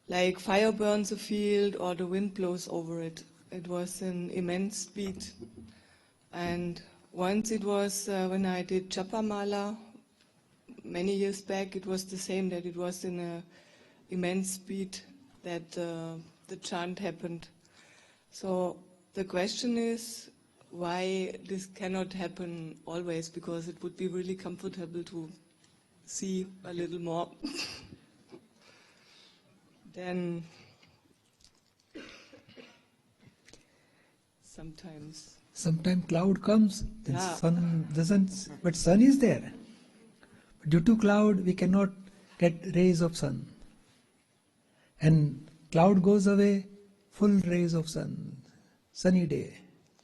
like fire burns a field or the wind blows over it. It was an immense speed. And once it was when I did Japamala, many years back, it was the same, that it was in an immense speed that the chant happened. So the question is why this cannot happen always, because it would be really comfortable to see a little more. Then sometimes Cloud comes, then Yeah. sun doesn't, but sun is there. But due to cloud, we cannot get rays of sun. And cloud goes away, full rays of sun, sunny day.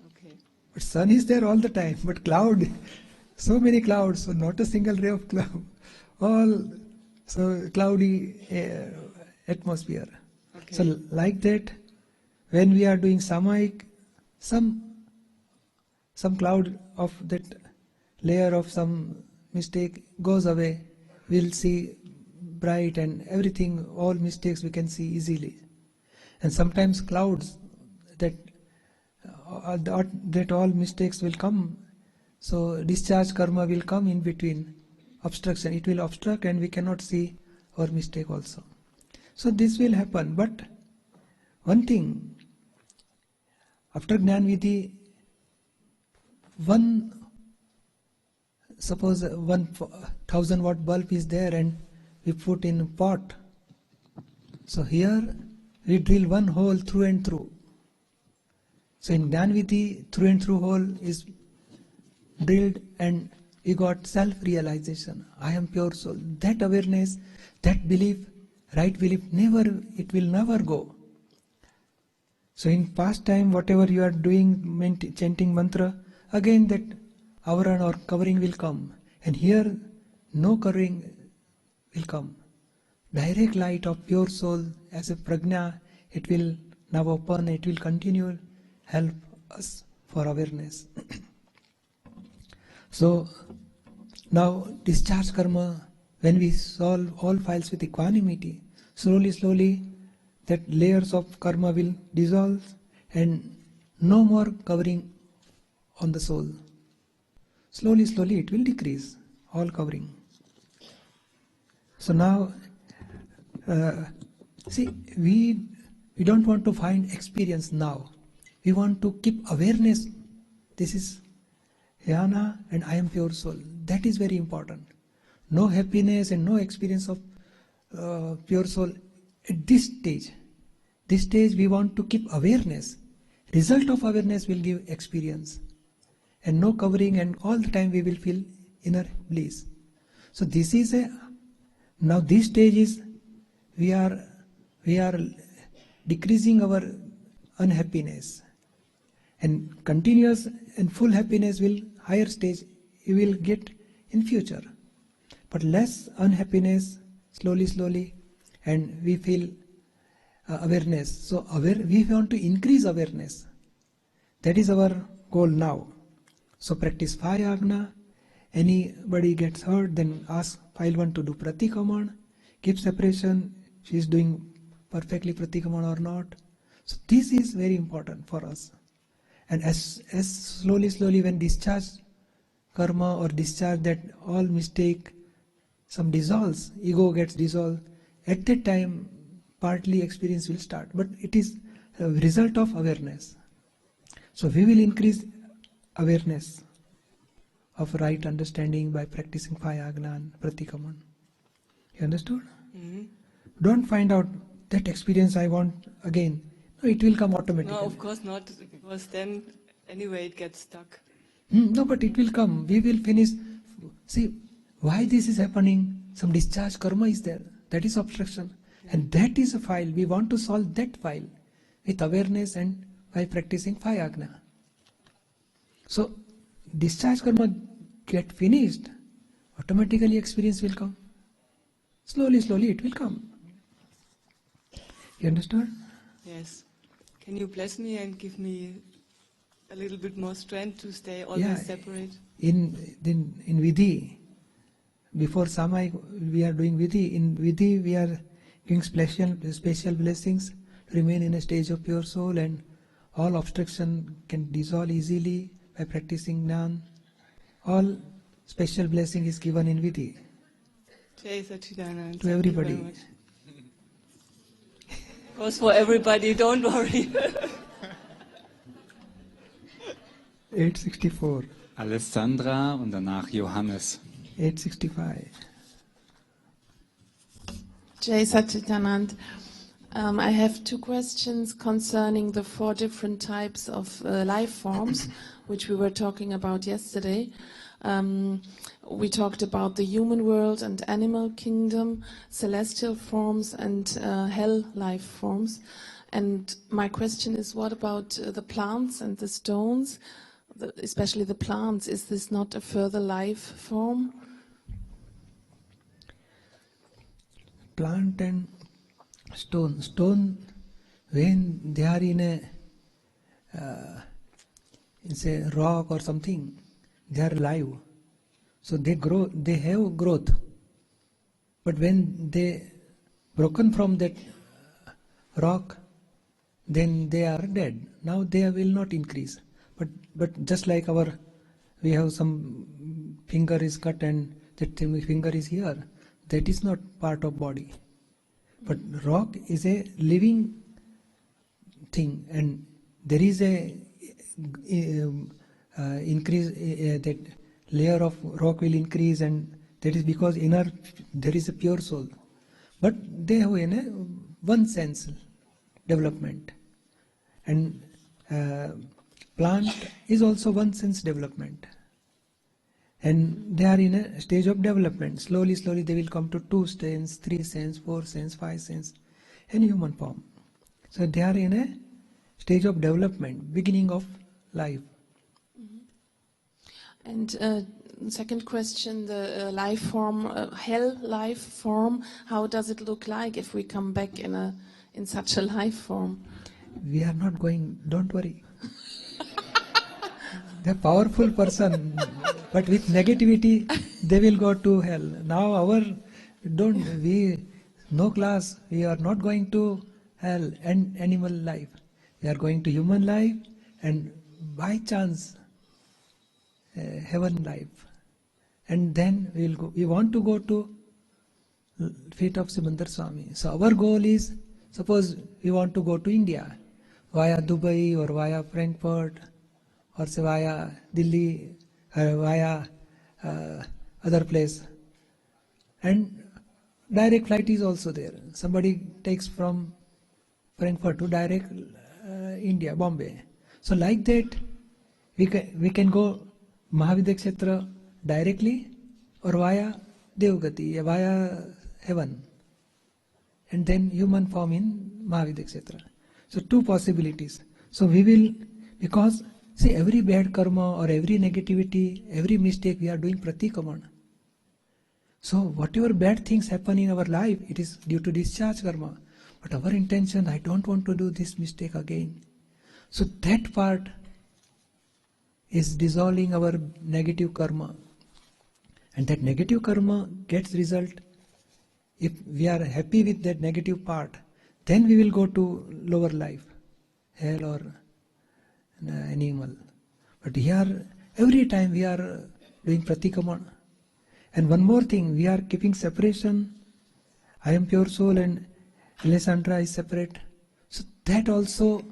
Okay. But sun is there all the time. But cloud, so many clouds, so not a single ray of cloud. All so cloudy atmosphere. Okay. So like that, when we are doing samayik, some cloud of that layer of some mistake goes away. We'll see bright and everything, all mistakes we can see easily. And sometimes clouds that all mistakes will come. So discharge karma will come in between. Obstruction, it will obstruct and we cannot see our mistake also. So this will happen. But one thing, after Gnan Vidhi, suppose 1,000 watt bulb is there and we put in a pot. So here we drill one hole through and through. So in Gnan Vidhi, through and through hole is drilled and we got self-realization. I am pure soul. That awareness, that belief, right belief, it will never go. So in past time, whatever you are doing, chanting mantra, again that avran or covering will come. And here, no covering will come. Direct light of pure soul as a prajna, it will now open, it will continue, help us for awareness. So, now discharge karma, when we solve all files with equanimity, slowly, that layers of karma will dissolve and no more covering on the soul. Slowly it will decrease, all covering. So now, see, we don't want to find experience now. We want to keep awareness. This is Jnana and I am pure soul. That is very important. No happiness and no experience of pure soul at this stage. This stage we want to keep awareness. Result of awareness will give experience. And no covering, and all the time we will feel inner bliss. So this is now this stage is we are decreasing our unhappiness. And continuous and full happiness will higher stage you will get in future. But less unhappiness slowly and we feel awareness. So we want to increase awareness. That is our goal now. So practice 5 Agna. Anybody gets hurt, then ask file 1 to do Pratikaman. Keep separation. She is doing perfectly Pratikaman or not. So this is very important for us. And as slowly when discharge karma or discharge that all mistake, some dissolves, ego gets dissolved, at that time partly experience will start. But it is a result of awareness. So we will increase awareness of right understanding by practicing 5 Agna and Pratikaman. You understood? Mm-hmm. Don't find out that experience I want again. No, it will come automatically. No, of course not, because then anyway it gets stuck. No, but it will come. We will finish. See, why this is happening? Some discharge karma is there. That is obstruction. And that is a file. We want to solve that file with awareness and by practicing 5 Agna. So, discharge karma get finished, automatically experience will come. Slowly it will come. You understood? Yes. Can you bless me and give me a little bit more strength to stay always separate? In Vidhi, before Samayik we are doing Vidhi. In Vidhi we are giving special blessings to remain in a stage of pure soul, and all obstruction can dissolve easily by practicing Gnan. All special blessing is given in Vidhi. Jai Sachidanand. To everybody. Goes for everybody, don't worry. 864. Alessandra und danach Johannes. 865. Jai Satchitanand. I have 2 questions concerning the 4 different types of life forms, which we were talking about yesterday. We talked about the human world and animal kingdom, celestial forms and hell life forms. And my question is, what about the plants and the stones? especially the plants, is this not a further life form? Plant and stone. Stone, when they are in a rock or something, they are alive. So they grow, they have growth. But when they broken from that rock, then they are dead. Now they will not increase. But just like we have some finger is cut and that finger is here. That is not part of body. But rock is a living thing, and there is a increase. That layer of rock will increase, and that is because there is a pure soul. But they have in a one sense development, and plant is also one sense development, and they are in a stage of development. Slowly they will come to 2 sense, 3 sense, 4 sense, 5 sense, and human form. So they are in a stage of development, beginning of life. And second question, the life form, hell life form, how does it look like if we come back in such a life form? We are not going, don't worry. The powerful person, but with negativity, they will go to hell. Now no class, we are not going to hell and animal life. We are going to human life and by chance heaven life. And then we want to go to feet of Simandar Swami. So our goal is, suppose we want to go to India via Dubai or via Frankfurt or say via Delhi or via other place. And direct flight is also there. Somebody takes from Frankfurt to direct India, Bombay. So like that, we can go Mahavidya Kshetra directly or via Devgati, via heaven. And then human form in Mahavidya Kshetra. So 2 possibilities. So we will, because see, every bad karma or every negativity, every mistake we are doing pratikraman. So whatever bad things happen in our life, it is due to discharge karma. But our intention, I don't want to do this mistake again. So that part is dissolving our negative karma. And that negative karma gets result. If we are happy with that negative part, then we will go to lower life, hell or animal. But here, every time we are doing pratikraman. And one more thing, we are keeping separation. I am pure soul and Alessandra is separate. So that also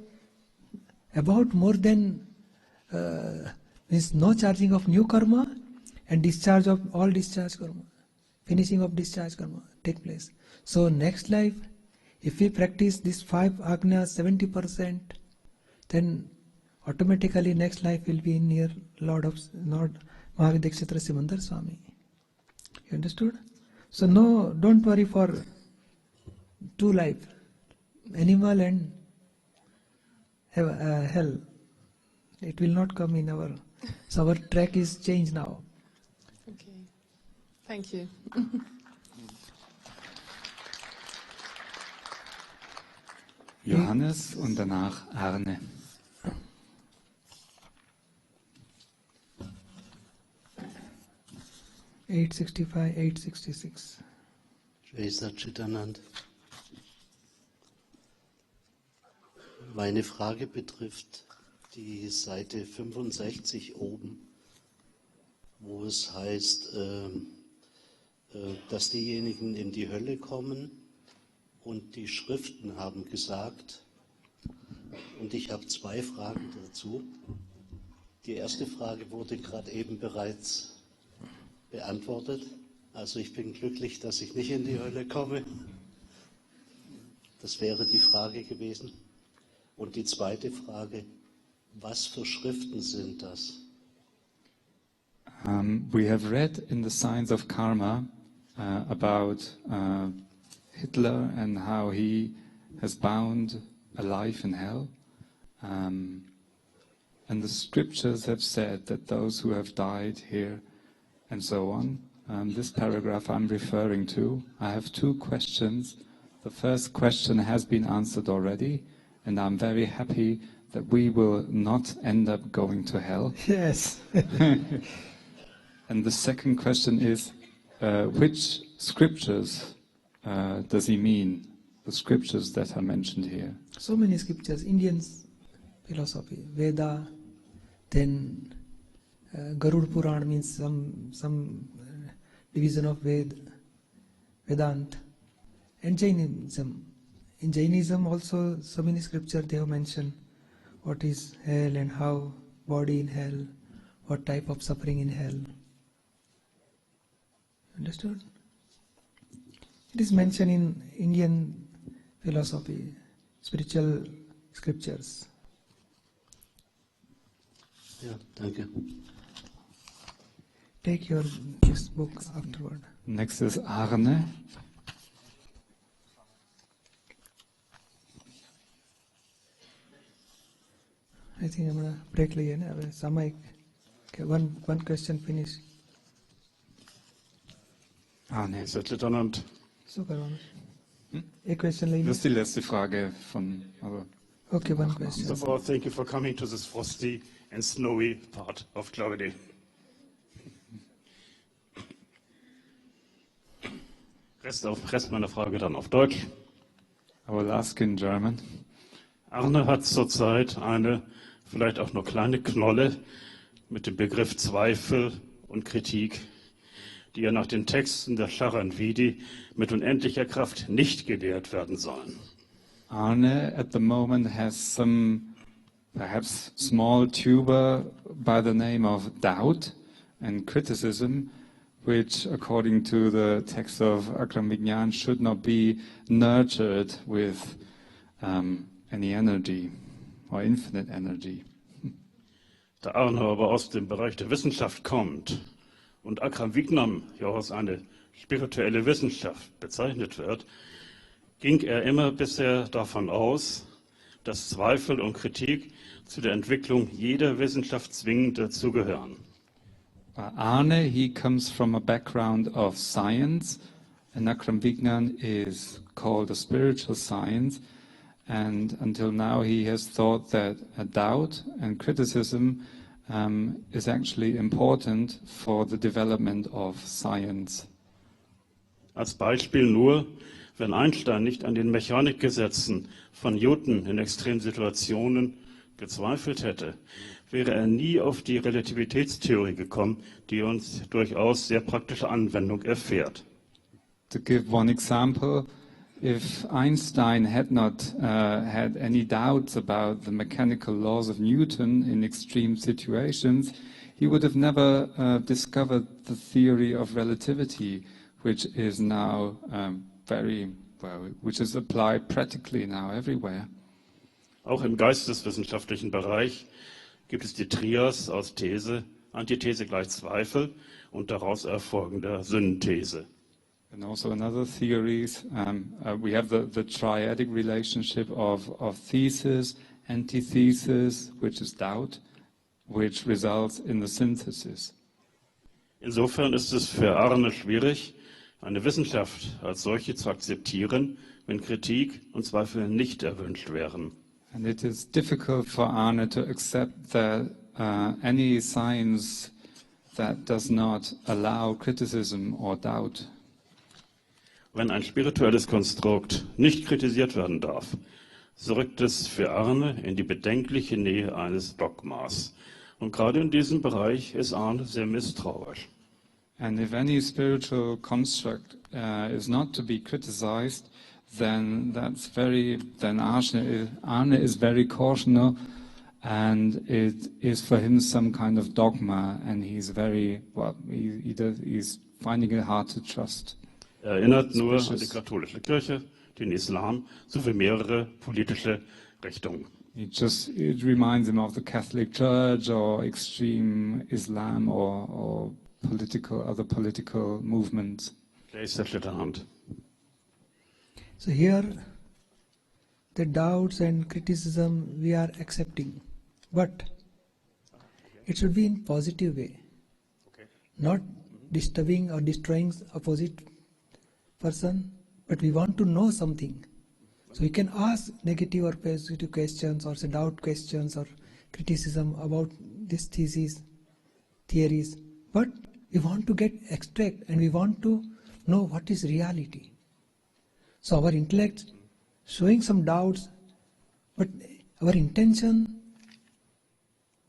about more than means no charging of new karma and discharge of all discharge karma. Finishing of discharge karma take place. So next life, if we practice this 5 agnas 70%, then automatically next life will be near Lord Mahavidya Kshetra Simandar Swami. You understood? So no, don't worry for 2 life, animal and hell. It will not come in our. So our track is changed now. Okay, thank you. Johannes und danach Arne. (865, 866). Jai Satchitanand. Meine Frage betrifft die Seite 65 oben, wo es heißt, dass diejenigen in die Hölle kommen und die Schriften haben gesagt, und ich habe 2 Fragen dazu. Die erste Frage wurde gerade eben bereits beantwortet. Also ich bin glücklich, dass ich nicht in die Hölle komme. Das wäre die Frage gewesen. Und die zweite Frage, was für Schriften sind das? We have read in the Signs of Karma about Hitler and how he has bound a life in hell. and the scriptures have said that those who have died here and so on. This paragraph I'm referring to. I have two questions. The first question has been answered already, and I'm very happy that we will not end up going to hell. Yes. And the second question is, which scriptures does he mean? The scriptures that are mentioned here. So many scriptures, Indian philosophy, Veda, then Garud Puran means some division of Vedant, and Jainism. In Jainism also so many scriptures they have mentioned what is hell and how body in hell, what type of suffering in hell. Understood? It is mentioned in Indian philosophy, spiritual scriptures. Ja, danke. Take your this book afterward. Next is Arne. I think I'm gonna break later. Samay, okay, one question finish. Arne. Leutnant. So करो A question later. Das ist die letzte Frage von. Also, Okay, one question. First of all, thank you for coming to this frosty and snowy part of Claudia. Rest meiner Frage dann auf Deutsch. I will ask in German. Arne hat zurzeit eine, vielleicht auch nur kleine Knolle mit dem Begriff Zweifel und Kritik, die ja nach den Texten der Charanvidi mit unendlicher Kraft nicht gelehrt werden sollen. Arne at the moment has some perhaps small tuber by the name of doubt and criticism, which according to the text of Atmagnani should not be nurtured with any energy or infinite energy. Da Arne aber aus dem Bereich der Wissenschaft kommt und Akram Vignam ja als eine spirituelle Wissenschaft bezeichnet wird, ging er immer bisher davon aus, dass Zweifel und Kritik zu der Entwicklung jeder Wissenschaft zwingend dazugehören. Arne, he comes from a background of science, and Akram Vignan is called a spiritual science, and until now he has thought that a doubt and criticism is actually important for the development of science. Als Beispiel nur, wenn Einstein nicht an den Mechanikgesetzen von Newton in Extremsituationen gezweifelt hätte, wäre er nie auf die Relativitätstheorie gekommen, die uns durchaus sehr praktische Anwendung erfährt. To give one example, if Einstein had not had any doubts about the mechanical laws of Newton in extreme situations, he would have never discovered the theory of relativity, which is now which is applied practically now everywhere. Auch im geisteswissenschaftlichen Bereich gibt es die Trias aus These, Antithese gleich Zweifel und daraus erfolgender Synthese. And also in other theories, we have the triadic relationship of thesis, antithesis, which is doubt, which results in the synthesis. Insofern ist es für Arne schwierig, eine Wissenschaft als solche zu akzeptieren, wenn Kritik und Zweifel nicht erwünscht wären. And it is difficult for Arne to accept that any science that does not allow criticism or doubt. Wenn ein spirituelles Konstrukt nicht kritisiert werden darf, so rückt es für Arne in die bedenkliche Nähe eines Dogmas. Und gerade in diesem Bereich ist Arne sehr misstrauisch. And if any spiritual construct is not to be criticized, then Arne is very cautional, and it is for him some kind of dogma, and he's he's finding it hard to trust. Erinnert nur an die katholische Kirche, den Islam sowie mehrere politische Richtungen. It reminds him of the Catholic Church or extreme Islam or other political movements. So here, the doubts and criticism we are accepting, but it should be in positive way, not disturbing or destroying opposite person, but we want to know something. So we can ask negative or positive questions, or say doubt questions or criticism about this thesis, theories, but we want to get extract and we want to know what is reality. So our intellect showing some doubts, but our intention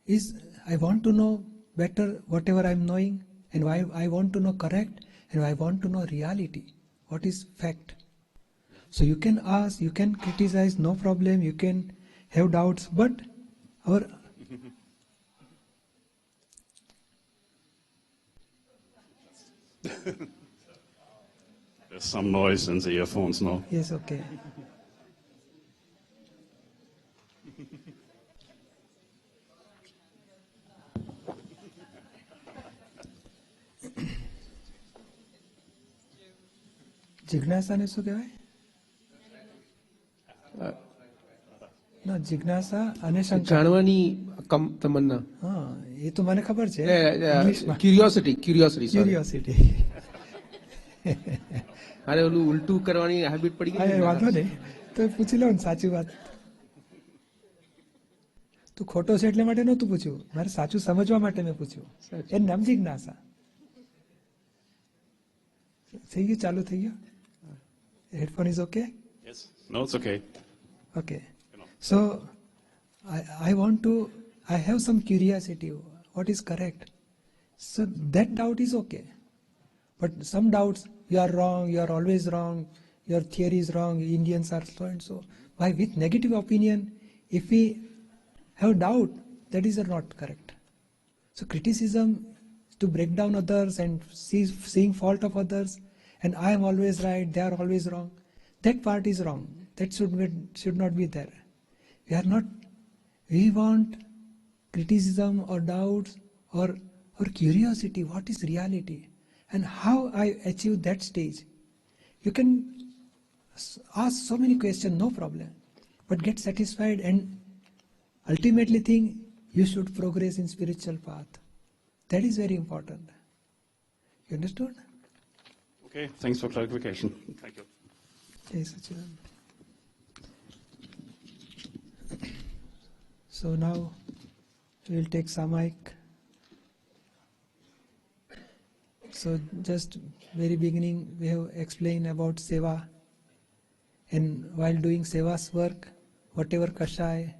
is I want to know better whatever I am knowing, and why I want to know correct, and I want to know reality, what is fact. So you can ask, you can criticize, no problem, you can have doubts, but our There's some noise in the earphones now. yes, okay. જિજ્ઞાસા ને શું કહેવાય? ના, જિજ્ઞાસા અને શંકા. જાણવાની તમન્ના. હા, એ તો મને ખબર છે. ક્યુરિયોસિટી. અરે ઓલું ઉલટું કરવાની હેબિટ પડી ગઈ. વાંધો નહીં, તો પૂછી લો ને સાચી વાત. તું ખોટો છે એટલે માટે નહોતું પૂછ્યું, મારે સાચું સમજવા માટે મેં પૂછ્યું. એ નામ જિજ્ઞાસા. થઈ ગયું, ચાલુ થઈ ગયું. Headphone is okay? Yes. No, it's okay. Okay. So I want to, I have some curiosity. What is correct? So that doubt is okay. But some doubts, you are wrong, you are always wrong, your theory is wrong, Indians are so and so. Why with negative opinion, if we have doubt, that is not correct. So criticism is to break down others and seeing fault of others. And I am always right, they are always wrong. That part is wrong. That should not be there. We want criticism or doubts or curiosity. What is reality? And how I achieve that stage? You can ask so many questions, no problem. But get satisfied and ultimately think you should progress in spiritual path. That is very important. You understood? Okay, thanks for clarification. Thank you. Yes, Sachidanand. So now we will take Samaik. So just very beginning we have explained about Seva, and while doing Seva's work, whatever kashai,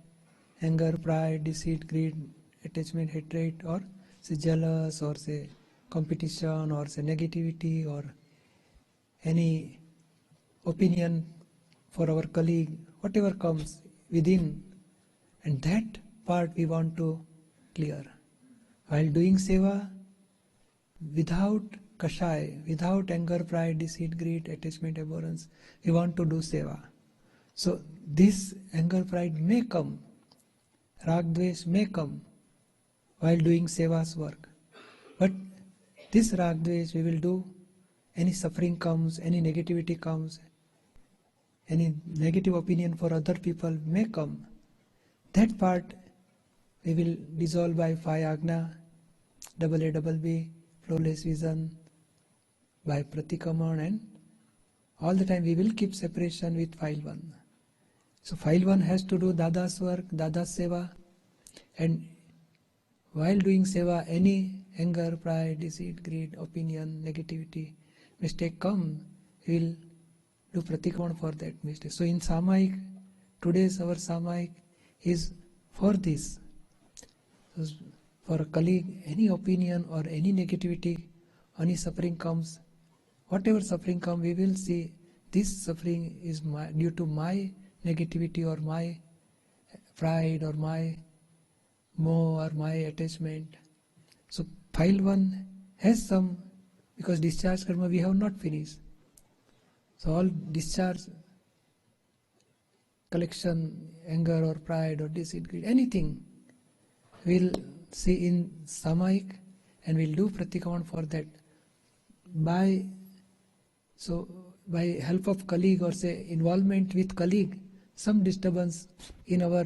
anger, pride, deceit, greed, attachment, hatred, or say jealous, or say competition, or say negativity, or any opinion for our colleague, whatever comes within, and that part we want to clear. While doing seva, without kashai, without anger, pride, deceit, greed, attachment, abhorrence, we want to do seva. So this anger, pride may come, rag, dvesh may come while doing seva's work. But this rag, dvesh we will do. Any suffering comes, any negativity comes, any negative opinion for other people may come. That part we will dissolve by 5 Agna, double A, double B, flawless vision, by Pratikaman, and all the time we will keep separation with file 1. So file 1 has to do Dada's work, Dada's seva, and while doing seva, any anger, pride, deceit, greed, opinion, negativity, mistake come, we will do Pratikaman for that mistake. So in Samaik, today's our Samaik is for this. So for a colleague, any opinion or any negativity, any suffering comes, whatever suffering comes, we will see this suffering is due to my negativity or my pride or my moh or my attachment. So file 1 has some, because discharge karma we have not finished. So all discharge, collection, anger or pride or deceit, greed, anything, we'll see in Samaik, and we'll do Pratikaman for that. By help of colleague or say involvement with colleague, some disturbance in our